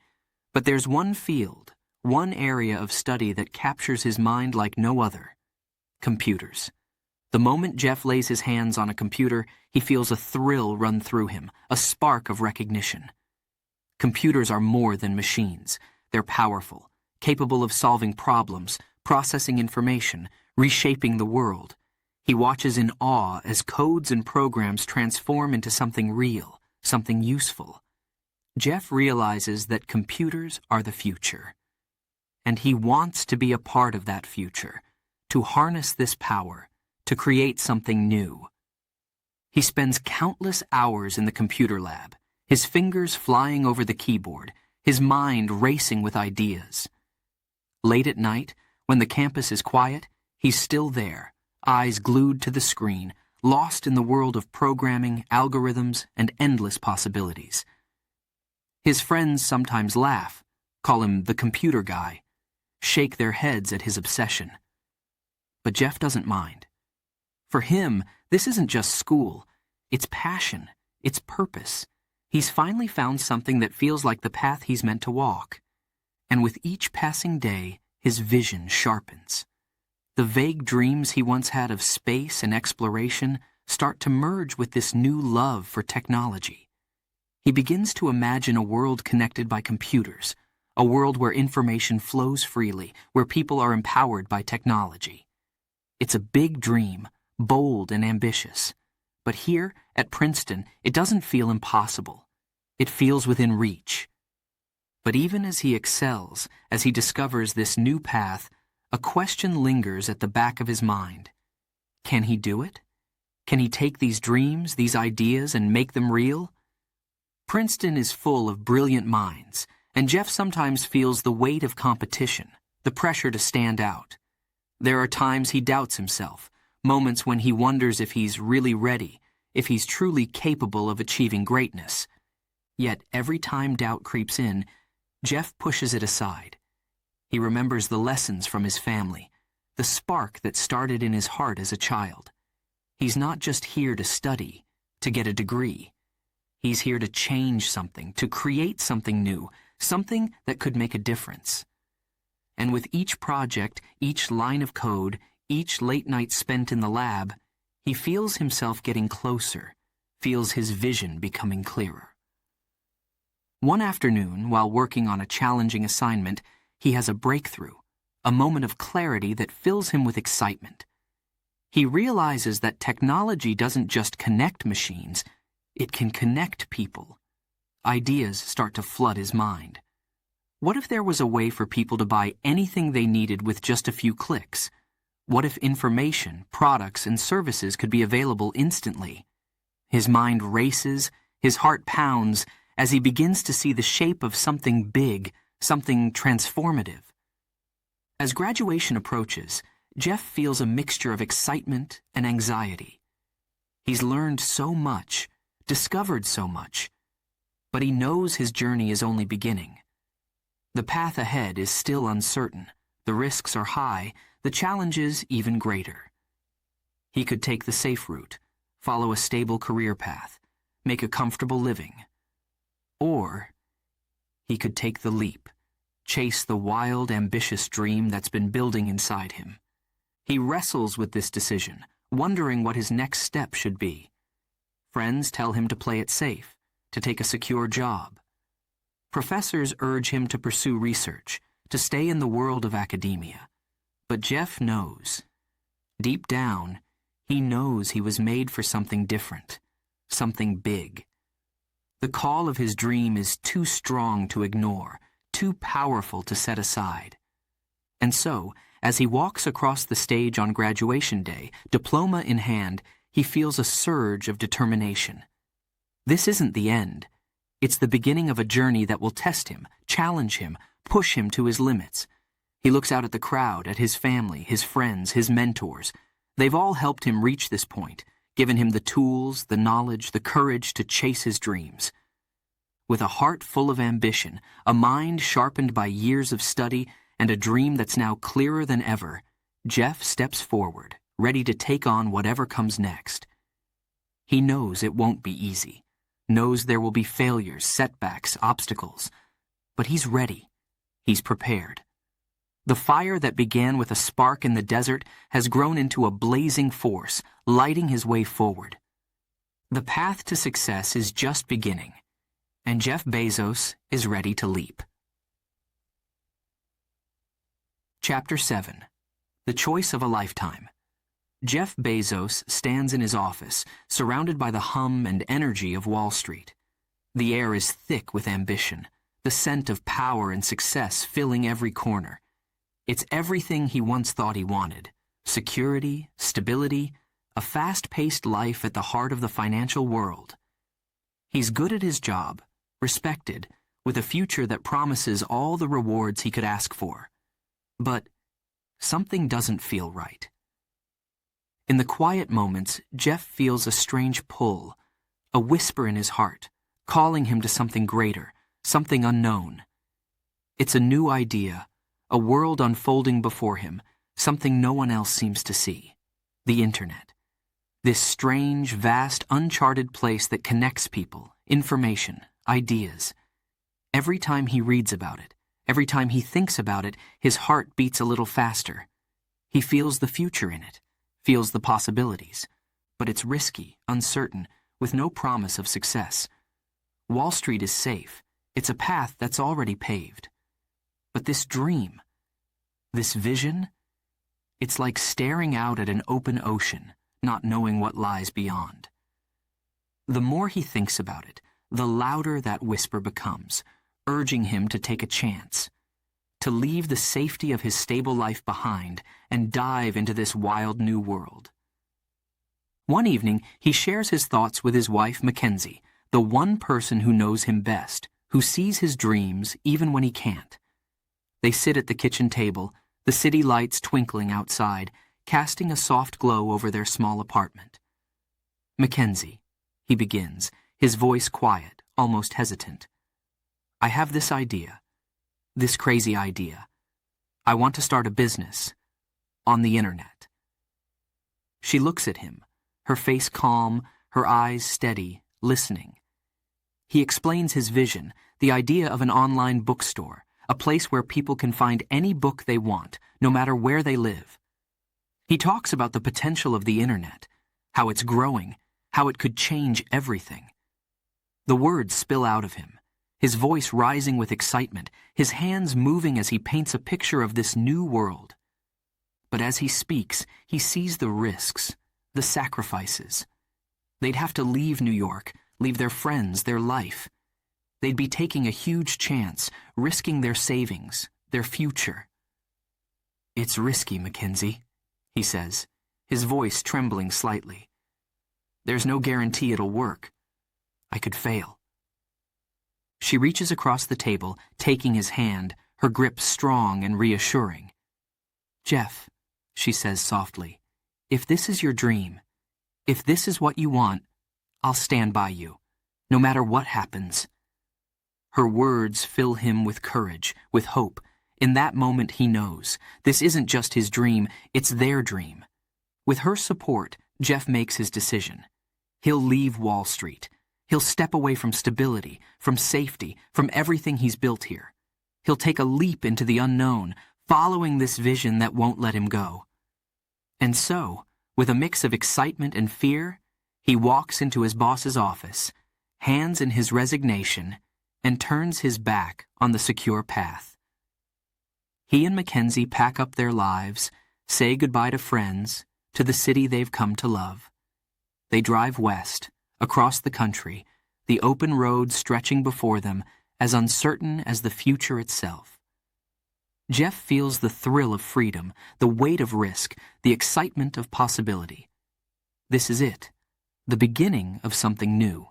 But there's one field, one area of study that captures his mind like no other: computers. The moment Jeff lays his hands on a computer, he feels a thrill run through him, a spark of recognition. Computers are more than machines. They're powerful, capable of solving problems, processing information, reshaping the world. He watches in awe as codes and programs transform into something real, something useful. Jeff realizes that computers are the future. And he wants to be a part of that future, to harness this power, to create something new. He spends countless hours in the computer lab, his fingers flying over the keyboard, his mind racing with ideas. Late at night, when the campus is quiet, he's still there, eyes glued to the screen, lost in the world of programming, algorithms, and endless possibilities. His friends sometimes laugh, call him the computer guy. shake their heads at his obsession. But Jeff doesn't mind. For him, this isn't just school. It's passion. It's purpose. He's finally found something that feels like the path he's meant to walk. And with each passing day, his vision sharpens. The vague dreams he once had of space and exploration start to merge with this new love for technology. He begins to imagine a world connected by computers, a world where information flows freely, where people are empowered by technology. It's a big dream, bold and ambitious. But here, at Princeton, it doesn't feel impossible. It feels within reach. But even as he excels, as he discovers this new path, a question lingers at the back of his mind. Can he do it? Can he take these dreams, these ideas, and make them real? Princeton is full of brilliant minds, and Jeff sometimes feels the weight of competition, the pressure to stand out. There are times he doubts himself, moments when he wonders if he's really ready, if he's truly capable of achieving greatness. Yet every time doubt creeps in, Jeff pushes it aside. He remembers the lessons from his family, the spark that started in his heart as a child. He's not just here to study, to get a degree. He's here to change something, to create something new, something that could make a difference. And with each project, each line of code, each late night spent in the lab, he feels himself getting closer, feels his vision becoming clearer. One afternoon, while working on a challenging assignment, he has a breakthrough, a moment of clarity that fills him with excitement. He realizes that technology doesn't just connect machines, it can connect people. Ideas start to flood his mind. What if there was a way for people to buy anything they needed with just a few clicks? What if information, products, and services could be available instantly? His mind races, his heart pounds, as he begins to see the shape of something big, something transformative. As graduation approaches, Jeff feels a mixture of excitement and anxiety. He's learned so much, discovered so much, but he knows his journey is only beginning. The path ahead is still uncertain, the risks are high, the challenges even greater. He could take the safe route, follow a stable career path, make a comfortable living. Or he could take the leap, chase the wild, ambitious dream that's been building inside him. He wrestles with this decision, wondering what his next step should be. Friends tell him to play it safe, to take a secure job. Professors urge him to pursue research, to stay in the world of academia. But Jeff knows. Deep down, he knows he was made for something different, something big. The call of his dream is too strong to ignore, too powerful to set aside. And so, as he walks across the stage on graduation day, diploma in hand, he feels a surge of determination. This isn't the end. It's the beginning of a journey that will test him, challenge him, push him to his limits. He looks out at the crowd, at his family, his friends, his mentors. They've all helped him reach this point, given him the tools, the knowledge, the courage to chase his dreams. With a heart full of ambition, a mind sharpened by years of study, and a dream that's now clearer than ever, Jeff steps forward, ready to take on whatever comes next. He knows it won't be easy, knows there will be failures, setbacks, obstacles, but he's ready. He's prepared. The fire that began with a spark in the desert has grown into a blazing force, lighting his way forward. The path to success is just beginning, and Jeff Bezos is ready to leap. Chapter 7. The Choice of a Lifetime. Jeff Bezos stands in his office, surrounded by the hum and energy of Wall Street. The air is thick with ambition, the scent of power and success filling every corner. It's everything he once thought he wanted: security, stability, a fast-paced life at the heart of the financial world. He's good at his job, respected, with a future that promises all the rewards he could ask for. But something doesn't feel right. In the quiet moments, Jeff feels a strange pull, a whisper in his heart, calling him to something greater, something unknown. It's a new idea, a world unfolding before him, something no one else seems to see. The internet. This strange, vast, uncharted place that connects people, information, ideas. Every time he reads about it, every time he thinks about it, his heart beats a little faster. He feels the future in it, feels the possibilities. But it's risky, uncertain, with no promise of success. Wall Street is safe. It's a path that's already paved. But this dream, this vision, it's like staring out at an open ocean, not knowing what lies beyond. The more he thinks about it, the louder that whisper becomes, urging him to take a chance, to leave the safety of his stable life behind and dive into this wild new world. One evening, he shares his thoughts with his wife, Mackenzie, the one person who knows him best, who sees his dreams even when he can't. They sit at the kitchen table, the city lights twinkling outside, casting a soft glow over their small apartment. "Mackenzie," he begins, his voice quiet, almost hesitant. "I have this idea, this crazy idea. I want to start a business on the internet." She looks at him, her face calm, her eyes steady, listening. He explains his vision, the idea of an online bookstore, a place where people can find any book they want, no matter where they live. He talks about the potential of the internet, how it's growing, how it could change everything. The words spill out of him, his voice rising with excitement, his hands moving as he paints a picture of this new world. But as he speaks, he sees the risks, the sacrifices. They'd have to leave New York, leave their friends, their life. They'd be taking a huge chance, risking their savings, their future. "It's risky, Mackenzie," he says, his voice trembling slightly. "There's no guarantee it'll work. I could fail." She reaches across the table, taking his hand, her grip strong and reassuring. "Jeff," she says softly, "if this is your dream, if this is what you want, I'll stand by you, no matter what happens." Her words fill him with courage, with hope. In that moment he knows, this isn't just his dream, it's their dream. With her support, Jeff makes his decision. He'll leave Wall Street. He'll step away from stability, from safety, from everything he's built here. He'll take a leap into the unknown, following this vision that won't let him go. And so, with a mix of excitement and fear, he walks into his boss's office, hands in his resignation, and turns his back on the secure path. He and Mackenzie pack up their lives, say goodbye to friends, to the city they've come to love. They drive west, across the country, the open road stretching before them, as uncertain as the future itself. Jeff feels the thrill of freedom, the weight of risk, the excitement of possibility. This is it, the beginning of something new.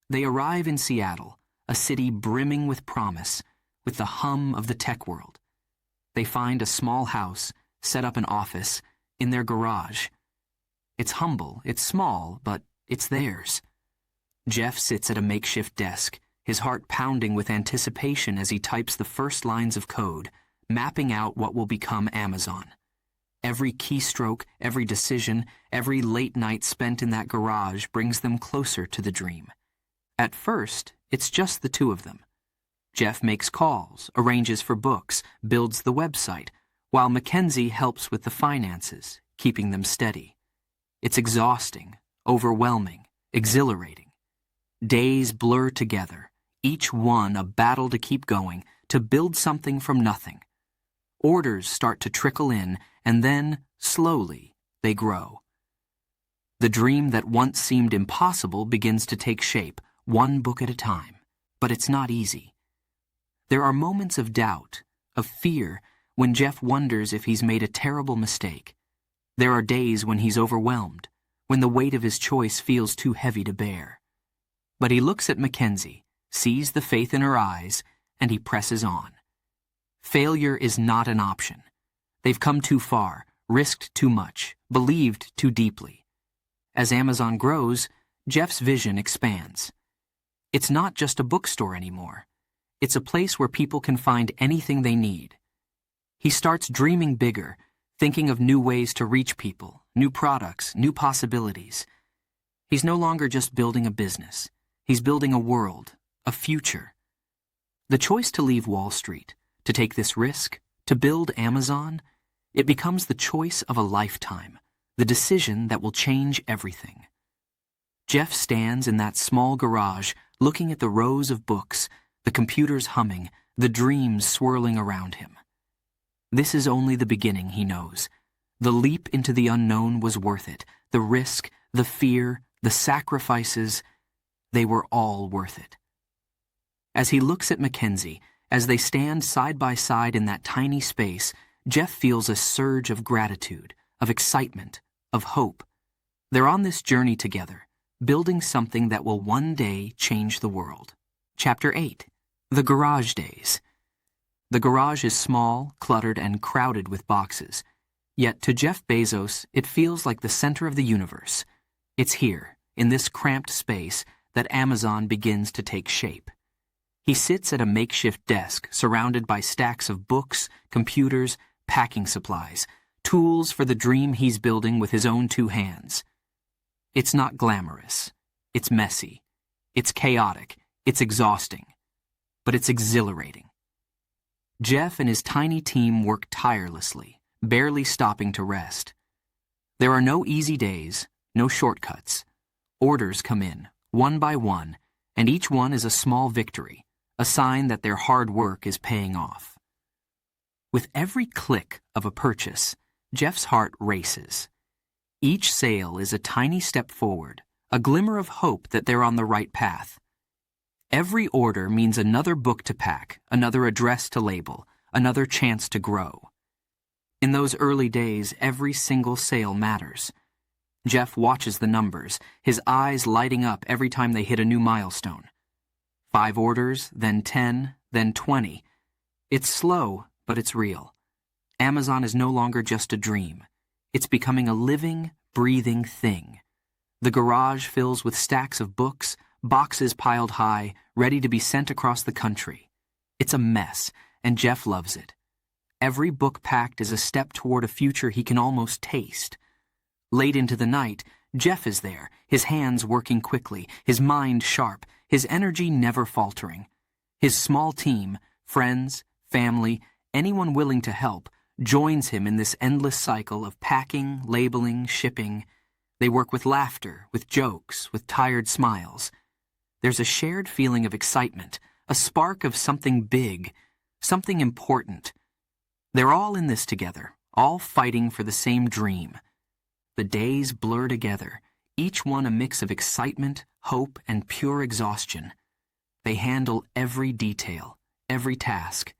They arrive in Seattle, a city brimming with promise, with the hum of the tech world. They find a small house, set up an office, in their garage. It's humble, it's small, but it's theirs. Jeff sits at a makeshift desk, his heart pounding with anticipation as he types the first lines of code, mapping out what will become Amazon. Every keystroke, every decision, every late night spent in that garage brings them closer to the dream. At first, it's just the two of them. Jeff makes calls, arranges for books, builds the website, while Mackenzie helps with the finances, keeping them steady. It's exhausting, overwhelming, exhilarating. Days blur together, each one a battle to keep going, to build something from nothing. Orders start to trickle in, and then, slowly, they grow. The dream that once seemed impossible begins to take shape, one book at a time. But it's not easy. There are moments of doubt, of fear, when Jeff wonders if he's made a terrible mistake. There are days when he's overwhelmed, when the weight of his choice feels too heavy to bear. But he looks at Mackenzie, sees the faith in her eyes, and he presses on. Failure is not an option. They've come too far, risked too much, believed too deeply. As Amazon grows, Jeff's vision expands. It's not just a bookstore anymore. It's a place where people can find anything they need. He starts dreaming bigger, thinking of new ways to reach people, new products, new possibilities. He's no longer just building a business. He's building a world, a future. The choice to leave Wall Street, to take this risk, to build Amazon, it becomes the choice of a lifetime, the decision that will change everything. Jeff stands in that small garage looking at the rows of books, the computers humming, the dreams swirling around him. This is only the beginning, he knows. The leap into the unknown was worth it. The risk, the fear, the sacrifices, they were all worth it. As he looks at Mackenzie, as they stand side by side in that tiny space, Jeff feels a surge of gratitude, of excitement, of hope. They're on this journey together, building something that will one day change the world. Chapter 8. The Garage Days. The garage is small, cluttered, and crowded with boxes. Yet to Jeff Bezos, it feels like the center of the universe. It's here, in this cramped space, that Amazon begins to take shape. He sits at a makeshift desk surrounded by stacks of books, computers, packing supplies, tools for the dream he's building with his own two hands. It's not glamorous. It's messy. It's chaotic. It's exhausting. But it's exhilarating. Jeff and his tiny team work tirelessly, barely stopping to rest. There are no easy days, no shortcuts. Orders come in, one by one, and each one is a small victory, a sign that their hard work is paying off. With every click of a purchase, Jeff's heart races. Each sale is a tiny step forward, a glimmer of hope that they're on the right path. Every order means another book to pack, another address to label, another chance to grow. In those early days, every single sale matters. Jeff watches the numbers, his eyes lighting up every time they hit a new milestone. 5 orders, then 10, then 20. It's slow, but it's real. Amazon is no longer just a dream. It's becoming a living, breathing thing. The garage fills with stacks of books, boxes piled high, ready to be sent across the country. It's a mess, and Jeff loves it. Every book packed is a step toward a future he can almost taste. Late into the night, Jeff is there, his hands working quickly, his mind sharp, his energy never faltering. His small team, friends, family, anyone willing to help, joins him in this endless cycle of packing, labeling, shipping. They work with laughter, with jokes, with tired smiles. There's a shared feeling of excitement, a spark of something big, something important. They're all in this together, all fighting for the same dream. The days blur together, each one a mix of excitement, hope, and pure exhaustion. They handle every detail, every task.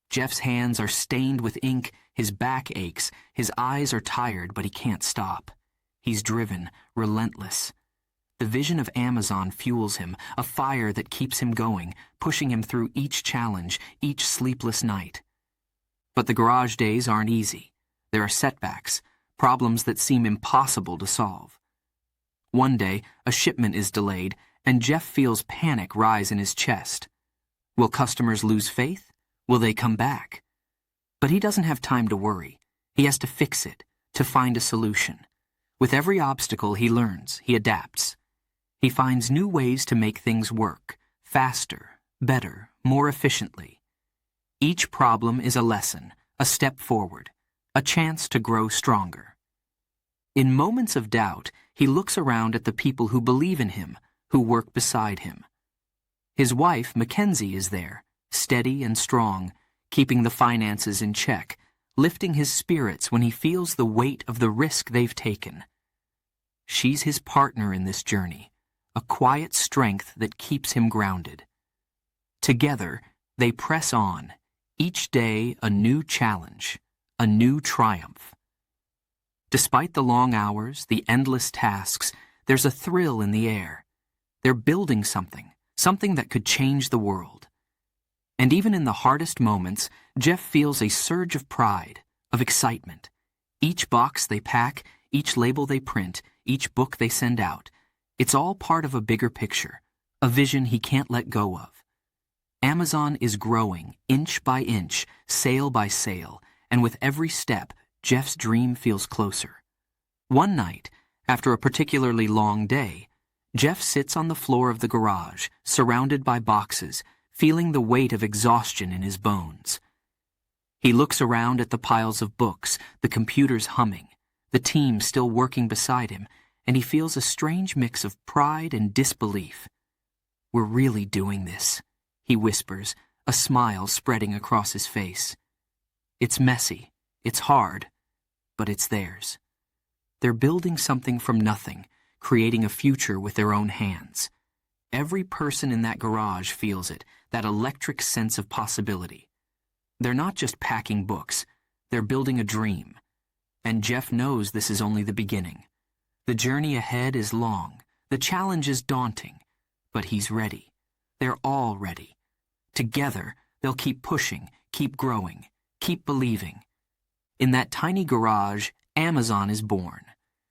Jeff's hands are stained with ink, his back aches, his eyes are tired, but he can't stop. He's driven, relentless. The vision of Amazon fuels him, a fire that keeps him going, pushing him through each challenge, each sleepless night. But the garage days aren't easy. There are setbacks, problems that seem impossible to solve. One day, a shipment is delayed, and Jeff feels panic rise in his chest. Will customers lose faith? Will they come back? But he doesn't have time to worry. He has to fix it, to find a solution. With every obstacle he learns, he adapts. He finds new ways to make things work, faster, better, more efficiently. Each problem is a lesson, a step forward, a chance to grow stronger. In moments of doubt, he looks around at the people who believe in him, who work beside him. His wife, Mackenzie, is there, steady and strong, keeping the finances in check, lifting his spirits when he feels the weight of the risk they've taken. She's his partner in this journey, a quiet strength that keeps him grounded. Together, they press on, each day a new challenge, a new triumph. Despite the long hours, the endless tasks, there's a thrill in the air. They're building something, something that could change the world. And even in the hardest moments, Jeff feels a surge of pride, of excitement. Each box they pack, each label they print, each book they send out, it's all part of a bigger picture, a vision he can't let go of. Amazon is growing, inch by inch, sale by sale, and with every step, Jeff's dream feels closer. One night, after a particularly long day, Jeff sits on the floor of the garage, surrounded by boxes, feeling the weight of exhaustion in his bones. He looks around at the piles of books, the computers humming, the team still working beside him, and he feels a strange mix of pride and disbelief. "We're really doing this," he whispers, a smile spreading across his face. It's messy, it's hard, but it's theirs. They're building something from nothing, creating a future with their own hands. Every person in that garage feels it, that electric sense of possibility. They're not just packing books, they're building a dream. And Jeff knows this is only the beginning. The journey ahead is long, the challenge is daunting, but he's ready. They're all ready. Together, they'll keep pushing, keep growing, keep believing. In that tiny garage, Amazon is born.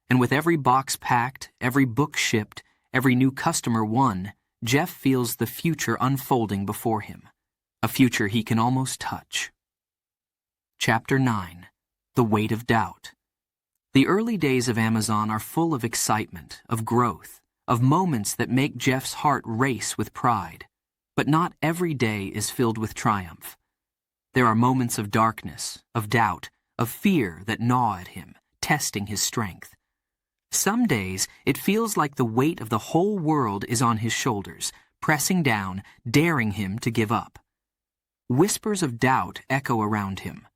And with every box packed, every book shipped, every new customer won, Jeff feels the future unfolding before him. A future he can almost touch. Chapter 9. The Weight of Doubt. The early days of Amazon are full of excitement, of growth, of moments that make Jeff's heart race with pride. But not every day is filled with triumph. There are moments of darkness, of doubt, of fear that gnaw at him, testing his strength. Some days, it feels like the weight of the whole world is on his shoulders, pressing down, daring him to give up. Whispers of doubt echo around him.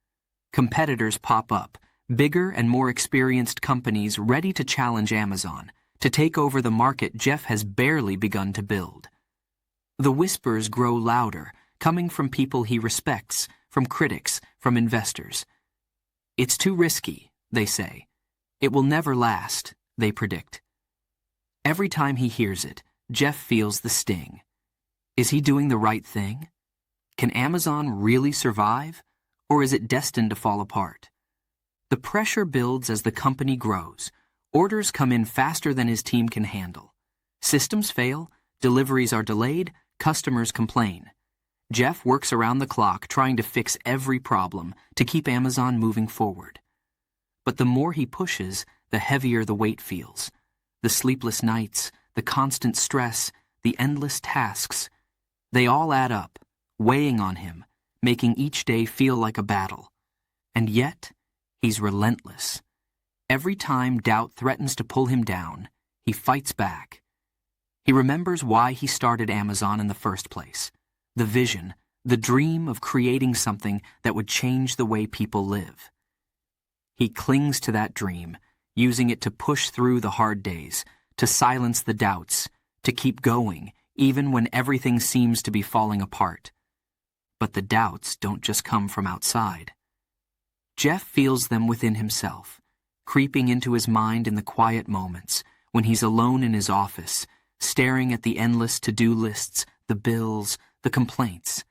Competitors pop up, bigger and more experienced companies ready to challenge Amazon, to take over the market Jeff has barely begun to build. The whispers grow louder, coming from people he respects, from critics, from investors. It's too risky, they say. It will never last, they predict. Every time he hears it, Jeff feels the sting. Is he doing the right thing? Can Amazon really survive, or is it destined to fall apart? The pressure builds as the company grows. Orders come in faster than his team can handle. Systems fail, deliveries are delayed, customers complain. Jeff works around the clock trying to fix every problem to keep Amazon moving forward. But the more he pushes, the heavier the weight feels. The sleepless nights, the constant stress, the endless tasks, they all add up, weighing on him, making each day feel like a battle. And yet, he's relentless. Every time doubt threatens to pull him down, he fights back. He remembers why he started Amazon in the first place. The vision, the dream of creating something that would change the way people live. He clings to that dream, using it to push through the hard days, to silence the doubts, to keep going, even when everything seems to be falling apart. But the doubts don't just come from outside. Jeff feels them within himself, creeping into his mind in the quiet moments, when he's alone in his office, staring at the endless to-do lists, the bills, the complaints.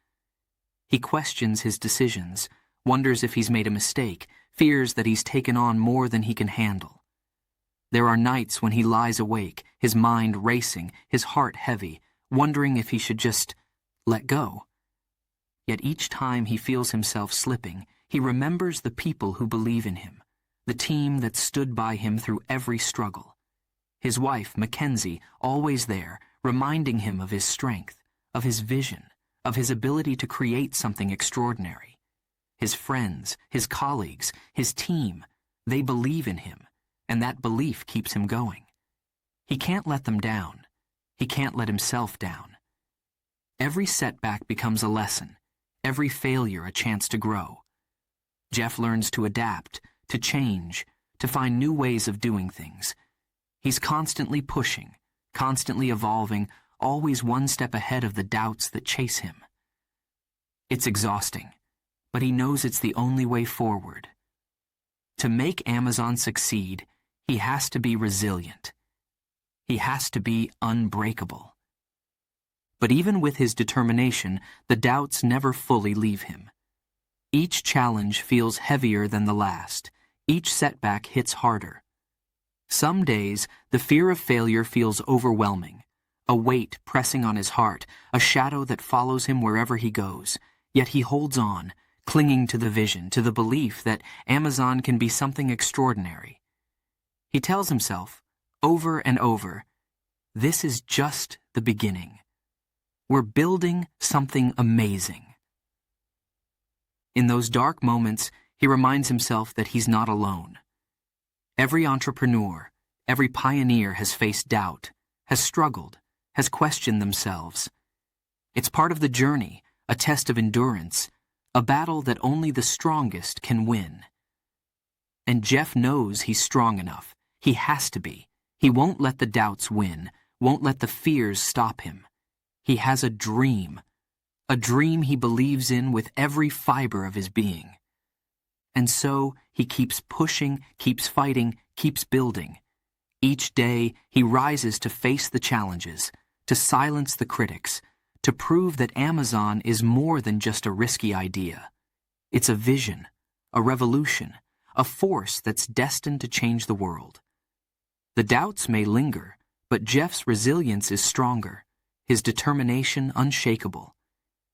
He questions his decisions, wonders if he's made a mistake, fears that he's taken on more than he can handle. There are nights when he lies awake, his mind racing, his heart heavy, wondering if he should just let go. Yet each time he feels himself slipping, he remembers the people who believe in him, the team that stood by him through every struggle. His wife, Mackenzie, always there, reminding him of his strength, of his vision, of his ability to create something extraordinary. His friends, his colleagues, his team, they believe in him, and that belief keeps him going. He can't let them down. He can't let himself down. Every setback becomes a lesson, every failure a chance to grow. Jeff learns to adapt, to change, to find new ways of doing things. He's constantly pushing, constantly evolving, always one step ahead of the doubts that chase him. It's exhausting, but he knows it's the only way forward. To make Amazon succeed, he has to be resilient. He has to be unbreakable. But even with his determination, the doubts never fully leave him. Each challenge feels heavier than the last. Each setback hits harder. Some days, the fear of failure feels overwhelming, a weight pressing on his heart, a shadow that follows him wherever he goes. Yet he holds on, clinging to the vision, to the belief that Amazon can be something extraordinary. He tells himself, over and over, this is just the beginning. We're building something amazing. In those dark moments, he reminds himself that he's not alone. Every entrepreneur, every pioneer has faced doubt, has struggled, has questioned themselves. It's part of the journey, a test of endurance, a battle that only the strongest can win. And Jeff knows he's strong enough. He has to be. He won't let the doubts win, won't let the fears stop him. He has a dream he believes in with every fiber of his being. And so he keeps pushing, keeps fighting, keeps building. Each day he rises to face the challenges, to silence the critics, to prove that Amazon is more than just a risky idea. It's a vision, a revolution, a force that's destined to change the world. The doubts may linger, but Jeff's resilience is stronger, his determination unshakable.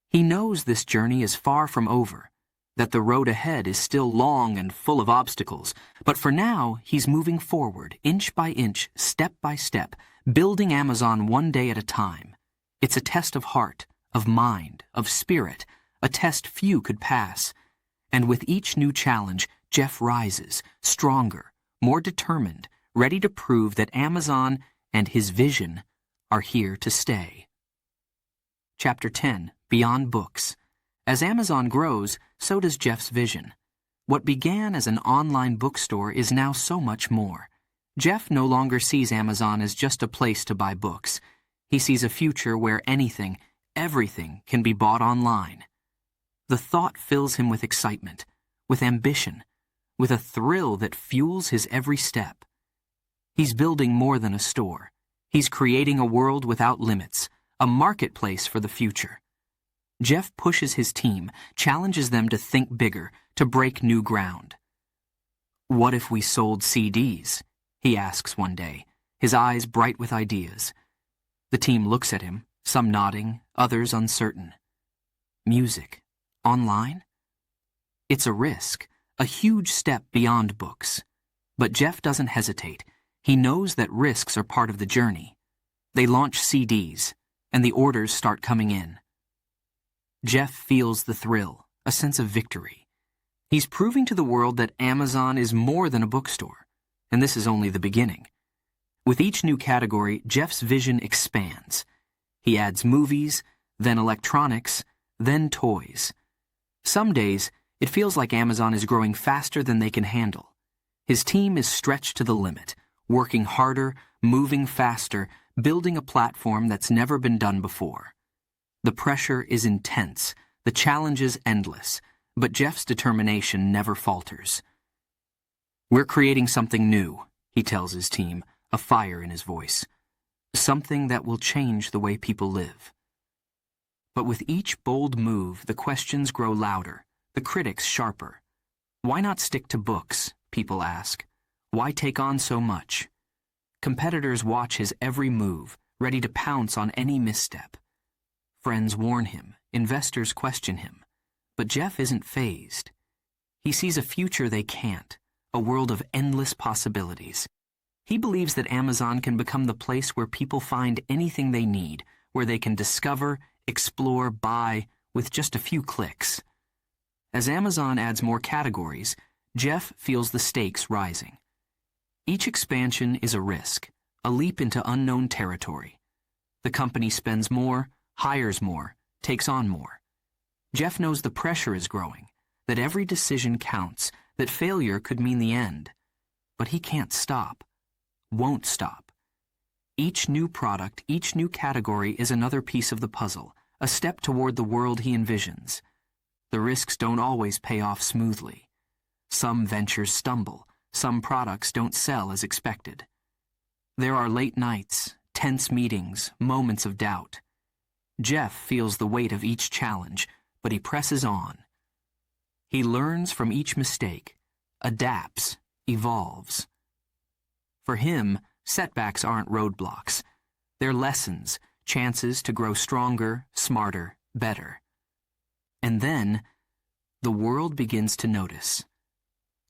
He knows this journey is far from over, that the road ahead is still long and full of obstacles, but for now he's moving forward, inch by inch, step by step, building Amazon one day at a time. It's a test of heart, of mind, of spirit, a test few could pass. And with each new challenge, Jeff rises, stronger, more determined, ready to prove that Amazon and his vision are here to stay. Chapter 10, Beyond Books. As Amazon grows, so does Jeff's vision. What began as an online bookstore is now so much more. Jeff no longer sees Amazon as just a place to buy books. He sees a future where anything, everything can be bought online. The thought fills him with excitement, with ambition, with a thrill that fuels his every step. He's building more than a store. He's creating a world without limits, a marketplace for the future. Jeff pushes his team, challenges them to think bigger, to break new ground. What if we sold CDs? He asks one day, his eyes bright with ideas. The team looks at him, some nodding, others uncertain. Music? Online? It's a risk, a huge step beyond books. But Jeff doesn't hesitate. He knows that risks are part of the journey. They launch CDs, and the orders start coming in. Jeff feels the thrill, a sense of victory. He's proving to the world that Amazon is more than a bookstore, and this is only the beginning. With each new category, Jeff's vision expands. He adds movies, then electronics, then toys. Some days, it feels like Amazon is growing faster than they can handle. His team is stretched to the limit, working harder, moving faster, building a platform that's never been done before. The pressure is intense, the challenge is endless, but Jeff's determination never falters. We're creating something new, he tells his team, a fire in his voice. Something that will change the way people live. But with each bold move, the questions grow louder, the critics sharper. Why not stick to books, people ask. Why take on so much? Competitors watch his every move, ready to pounce on any misstep. Friends warn him, investors question him. But Jeff isn't fazed. He sees a future they can't, a world of endless possibilities. He believes that Amazon can become the place where people find anything they need, where they can discover, explore, buy, with just a few clicks. As Amazon adds more categories, Jeff feels the stakes rising. Each expansion is a risk, a leap into unknown territory. The company spends more, hires more, takes on more. Jeff knows the pressure is growing, that every decision counts, that failure could mean the end. But he can't stop, won't stop. Each new product, each new category is another piece of the puzzle, a step toward the world he envisions. The risks don't always pay off smoothly. Some ventures stumble, some products don't sell as expected. There are late nights, tense meetings, moments of doubt. Jeff feels the weight of each challenge, but he presses on. He learns from each mistake, adapts, evolves. For him, setbacks aren't roadblocks. They're lessons, chances to grow stronger, smarter, better. And then, the world begins to notice.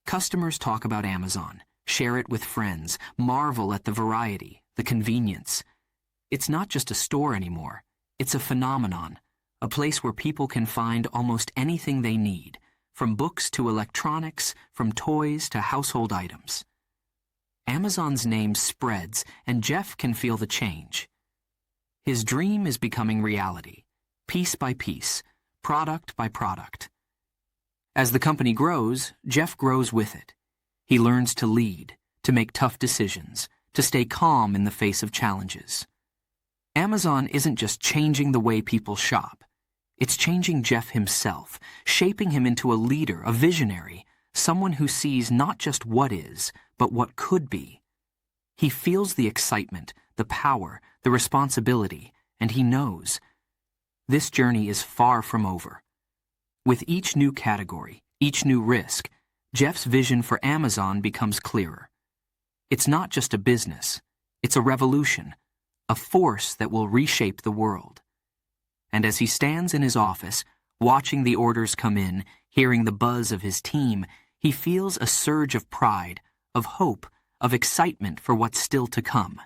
Customers talk about Amazon, share it with friends, marvel at the variety, the convenience. It's not just a store anymore. It's a phenomenon, a place where people can find almost anything they need, from books to electronics, from toys to household items. Amazon's name spreads, and Jeff can feel the change. His dream is becoming reality, piece by piece, product by product. As the company grows, Jeff grows with it. He learns to lead, to make tough decisions, to stay calm in the face of challenges. Amazon isn't just changing the way people shop. It's changing Jeff himself, shaping him into a leader, a visionary, someone who sees not just what is, but what could be. He feels the excitement, the power, the responsibility, and he knows this journey is far from over. With each new category, each new risk, Jeff's vision for Amazon becomes clearer. It's not just a business, it's a revolution, a force that will reshape the world. And as he stands in his office, watching the orders come in, hearing the buzz of his team, he feels a surge of pride, of hope, of excitement for what's still to come.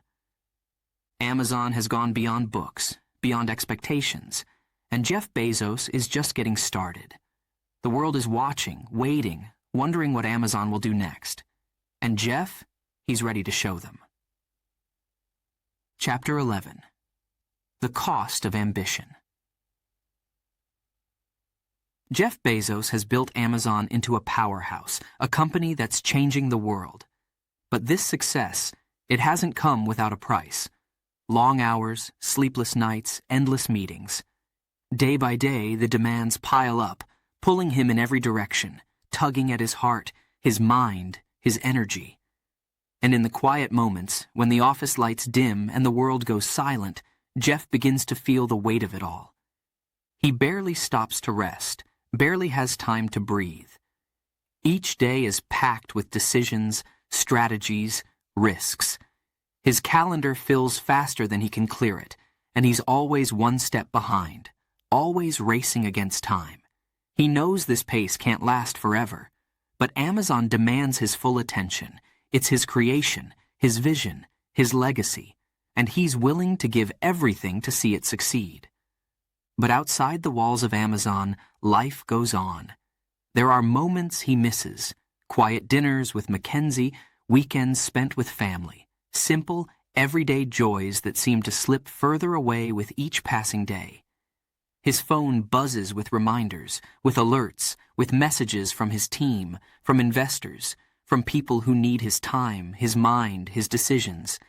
Amazon has gone beyond books, beyond expectations, and Jeff Bezos is just getting started. The world is watching, waiting, wondering what Amazon will do next. And Jeff, he's ready to show them. Chapter 11. The Cost of Ambition. Jeff Bezos has built Amazon into a powerhouse, a company that's changing the world. But this success, it hasn't come without a price. Long hours, sleepless nights, endless meetings. Day by day, the demands pile up, pulling him in every direction, tugging at his heart, his mind, his energy. And in the quiet moments, when the office lights dim and the world goes silent, Jeff begins to feel the weight of it all. He barely stops to rest, barely has time to breathe. Each day is packed with decisions, strategies, risks. His calendar fills faster than he can clear it, and he's always one step behind, always racing against time. He knows this pace can't last forever, but Amazon demands his full attention. It's his creation, his vision, his legacy, and he's willing to give everything to see it succeed. But outside the walls of Amazon, life goes on. There are moments he misses, quiet dinners with Mackenzie, weekends spent with family, simple, everyday joys that seem to slip further away with each passing day. His phone buzzes with reminders, with alerts, with messages from his team, from investors, from people who need his time, his mind, his decisions.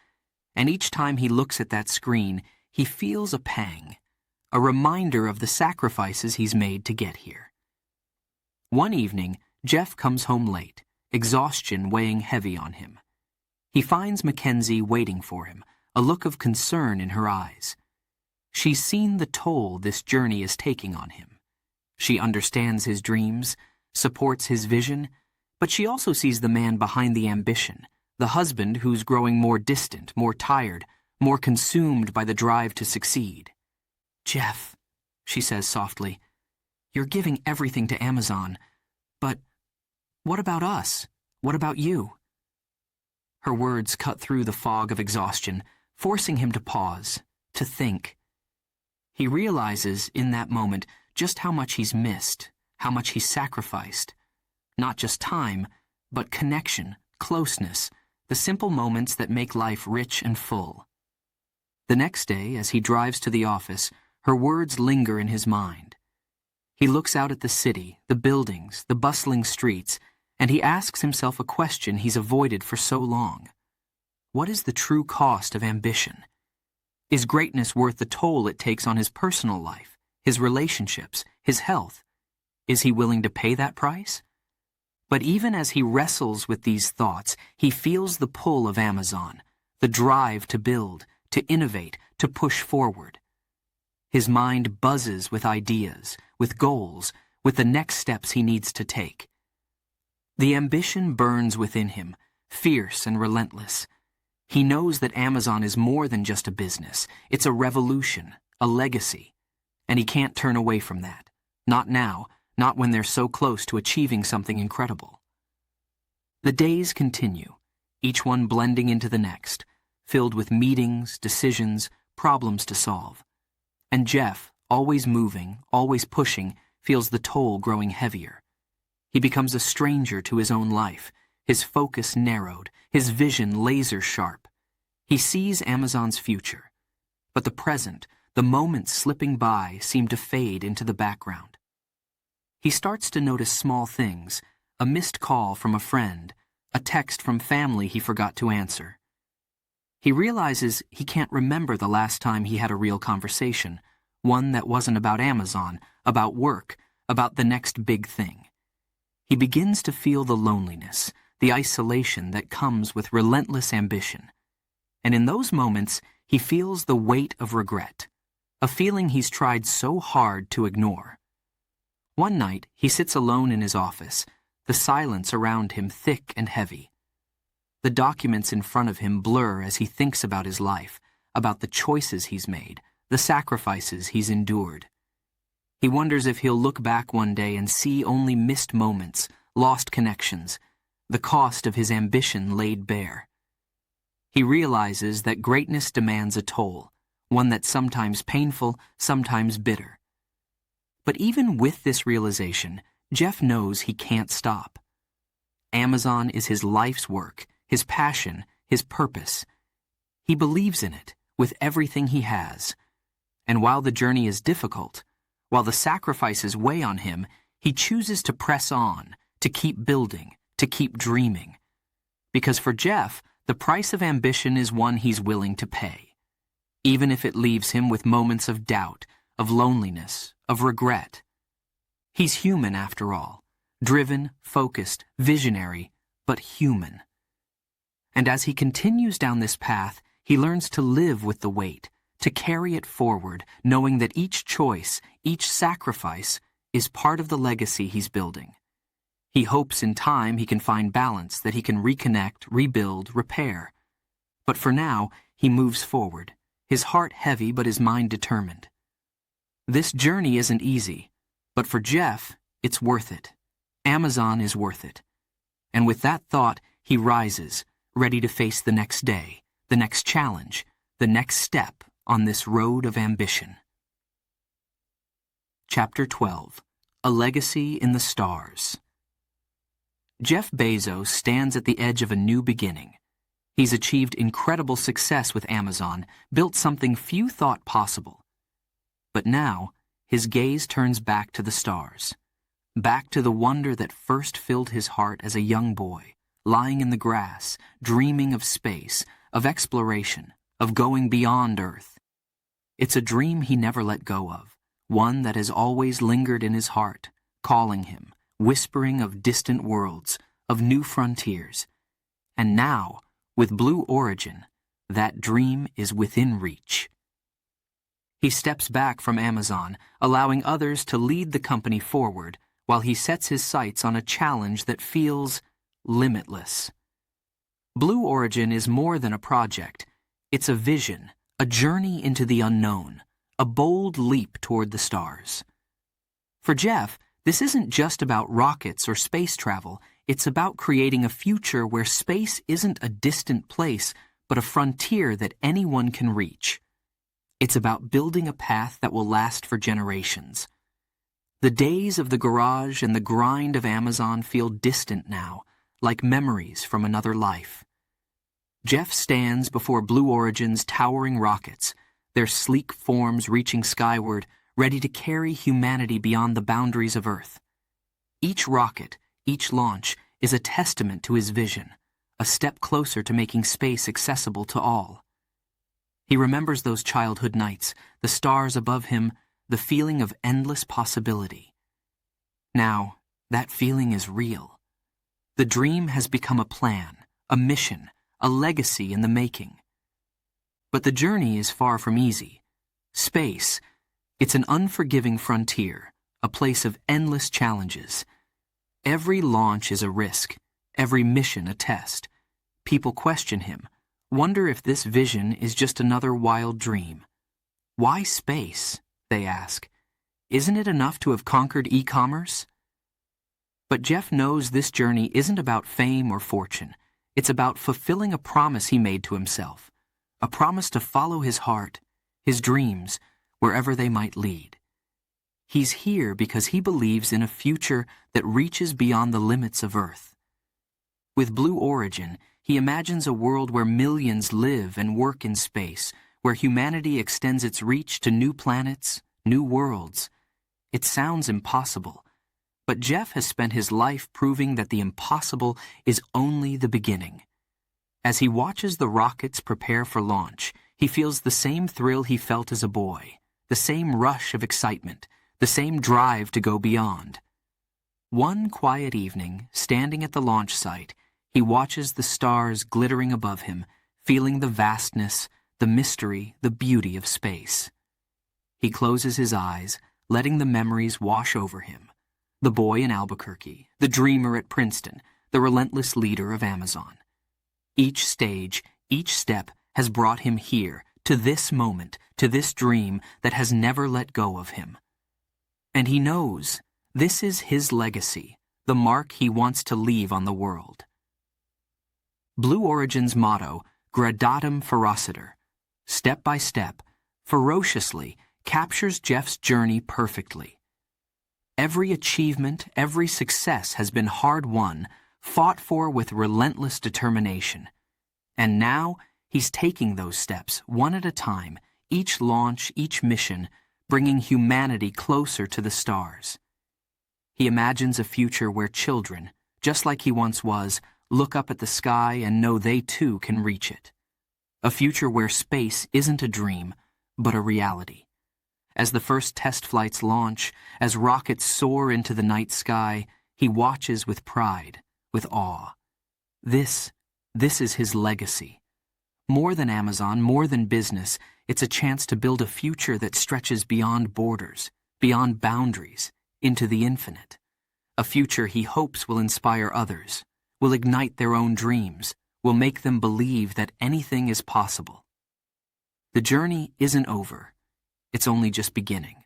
And each time he looks at that screen, he feels a pang, a reminder of the sacrifices he's made to get here. One evening, Jeff comes home late, exhaustion weighing heavy on him. He finds Mackenzie waiting for him, a look of concern in her eyes. She's seen the toll this journey is taking on him. She understands his dreams, supports his vision, but she also sees the man behind the ambition, the husband who's growing more distant, more tired, more consumed by the drive to succeed. "Jeff," she says softly, "you're giving everything to Amazon, but what about us? What about you?" Her words cut through the fog of exhaustion, forcing him to pause, to think. He realizes in that moment just how much he's missed, how much he's sacrificed. Not just time, but connection, closeness, the simple moments that make life rich and full. The next day, as he drives to the office, her words linger in his mind. He looks out at the city, the buildings, the bustling streets, and he asks himself a question he's avoided for so long. What is the true cost of ambition? Is greatness worth the toll it takes on his personal life, his relationships, his health? Is he willing to pay that price? But even as he wrestles with these thoughts, he feels the pull of Amazon, the drive to build, to innovate, to push forward. His mind buzzes with ideas, with goals, with the next steps he needs to take. The ambition burns within him, fierce and relentless. He knows that Amazon is more than just a business. It's a revolution, a legacy. And he can't turn away from that. Not now, not when they're so close to achieving something incredible. The days continue, each one blending into the next, filled with meetings, decisions, problems to solve. And Jeff, always moving, always pushing, feels the toll growing heavier. He becomes a stranger to his own life, his focus narrowed, his vision laser sharp. He sees Amazon's future, but the present, the moments slipping by, seem to fade into the background. He starts to notice small things, a missed call from a friend, a text from family he forgot to answer. He realizes he can't remember the last time he had a real conversation, one that wasn't about Amazon, about work, about the next big thing. He begins to feel the loneliness, the isolation that comes with relentless ambition. And in those moments, he feels the weight of regret, a feeling he's tried so hard to ignore. One night, he sits alone in his office, the silence around him thick and heavy. The documents in front of him blur as he thinks about his life, about the choices he's made, the sacrifices he's endured. He wonders if he'll look back one day and see only missed moments, lost connections, the cost of his ambition laid bare. He realizes that greatness demands a toll, one that's sometimes painful, sometimes bitter. But even with this realization, Jeff knows he can't stop. Amazon is his life's work, his passion, his purpose. He believes in it with everything he has. And while the journey is difficult, while the sacrifices weigh on him, he chooses to press on, to keep building, to keep dreaming. Because for Jeff, the price of ambition is one he's willing to pay, even if it leaves him with moments of doubt, of loneliness, of regret. He's human after all, driven, focused, visionary, but human. And as he continues down this path, he learns to live with the weight, to carry it forward, knowing that each choice, each sacrifice, is part of the legacy he's building. He hopes in time he can find balance, that he can reconnect, rebuild, repair. But for now, he moves forward, his heart heavy but his mind determined. This journey isn't easy, but for Jeff, it's worth it. Amazon is worth it. And with that thought, he rises, ready to face the next day, the next challenge, the next step on this road of ambition. Chapter 12. A Legacy in the Stars. Jeff Bezos stands at the edge of a new beginning. He's achieved incredible success with Amazon, built something few thought possible. But now, his gaze turns back to the stars, back to the wonder that first filled his heart as a young boy, lying in the grass, dreaming of space, of exploration, of going beyond Earth. It's a dream he never let go of, one that has always lingered in his heart, calling him, whispering of distant worlds, of new frontiers. And now, with Blue Origin, that dream is within reach. He steps back from Amazon, allowing others to lead the company forward, while he sets his sights on a challenge that feels limitless. Blue Origin is more than a project. It's a vision, a journey into the unknown, a bold leap toward the stars. For Jeff, this isn't just about rockets or space travel. It's about creating a future where space isn't a distant place, but a frontier that anyone can reach. It's about building a path that will last for generations. The days of the garage and the grind of Amazon feel distant now, like memories from another life. Jeff stands before Blue Origin's towering rockets, their sleek forms reaching skyward, ready to carry humanity beyond the boundaries of Earth. Each rocket, each launch, is a testament to his vision, a step closer to making space accessible to all. He remembers those childhood nights, the stars above him, the feeling of endless possibility. Now, that feeling is real. The dream has become a plan, a mission, a legacy in the making. But the journey is far from easy. Space, it's an unforgiving frontier, a place of endless challenges. Every launch is a risk, every mission a test. People question him, wonder if this vision is just another wild dream. Why space? They ask. Isn't it enough to have conquered e-commerce? But Jeff knows this journey isn't about fame or fortune. It's about fulfilling a promise he made to himself, a promise to follow his heart, his dreams, wherever they might lead. He's here because he believes in a future that reaches beyond the limits of Earth. With Blue Origin, he imagines a world where millions live and work in space, where humanity extends its reach to new planets, new worlds. It sounds impossible, but Jeff has spent his life proving that the impossible is only the beginning. As he watches the rockets prepare for launch, he feels the same thrill he felt as a boy, the same rush of excitement, the same drive to go beyond. One quiet evening, standing at the launch site, he watches the stars glittering above him, feeling the vastness, the mystery, the beauty of space. He closes his eyes, letting the memories wash over him. The boy in Albuquerque, the dreamer at Princeton, the relentless leader of Amazon. Each stage, each step has brought him here, to this moment, to this dream that has never let go of him. And he knows this is his legacy, the mark he wants to leave on the world. Blue Origin's motto, Gradatum Ferociter, step by step, ferociously, captures Jeff's journey perfectly. Every achievement, every success has been hard-won, fought for with relentless determination. And now, he's taking those steps, one at a time, each launch, each mission, bringing humanity closer to the stars. He imagines a future where children, just like he once was, look up at the sky and know they too can reach it. A future where space isn't a dream, but a reality. As the first test flights launch, as rockets soar into the night sky, he watches with pride, with awe. This is his legacy. More than Amazon, more than business, it's a chance to build a future that stretches beyond borders, beyond boundaries, into the infinite. A future he hopes will inspire others, will ignite their own dreams, will make them believe that anything is possible. The journey isn't over. It's only just beginning.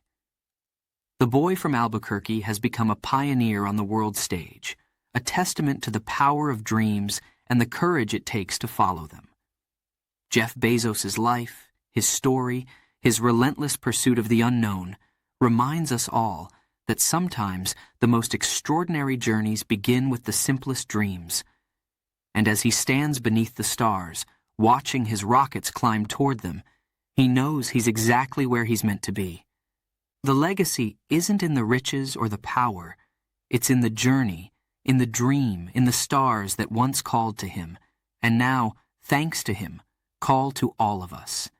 The boy from Albuquerque has become a pioneer on the world stage, a testament to the power of dreams and the courage it takes to follow them. Jeff Bezos' life, his story, his relentless pursuit of the unknown, reminds us all that sometimes the most extraordinary journeys begin with the simplest dreams. And as he stands beneath the stars, watching his rockets climb toward them, he knows he's exactly where he's meant to be. The legacy isn't in the riches or the power. It's in the journey, in the dream, in the stars that once called to him, and now, thanks to him, call to all of us.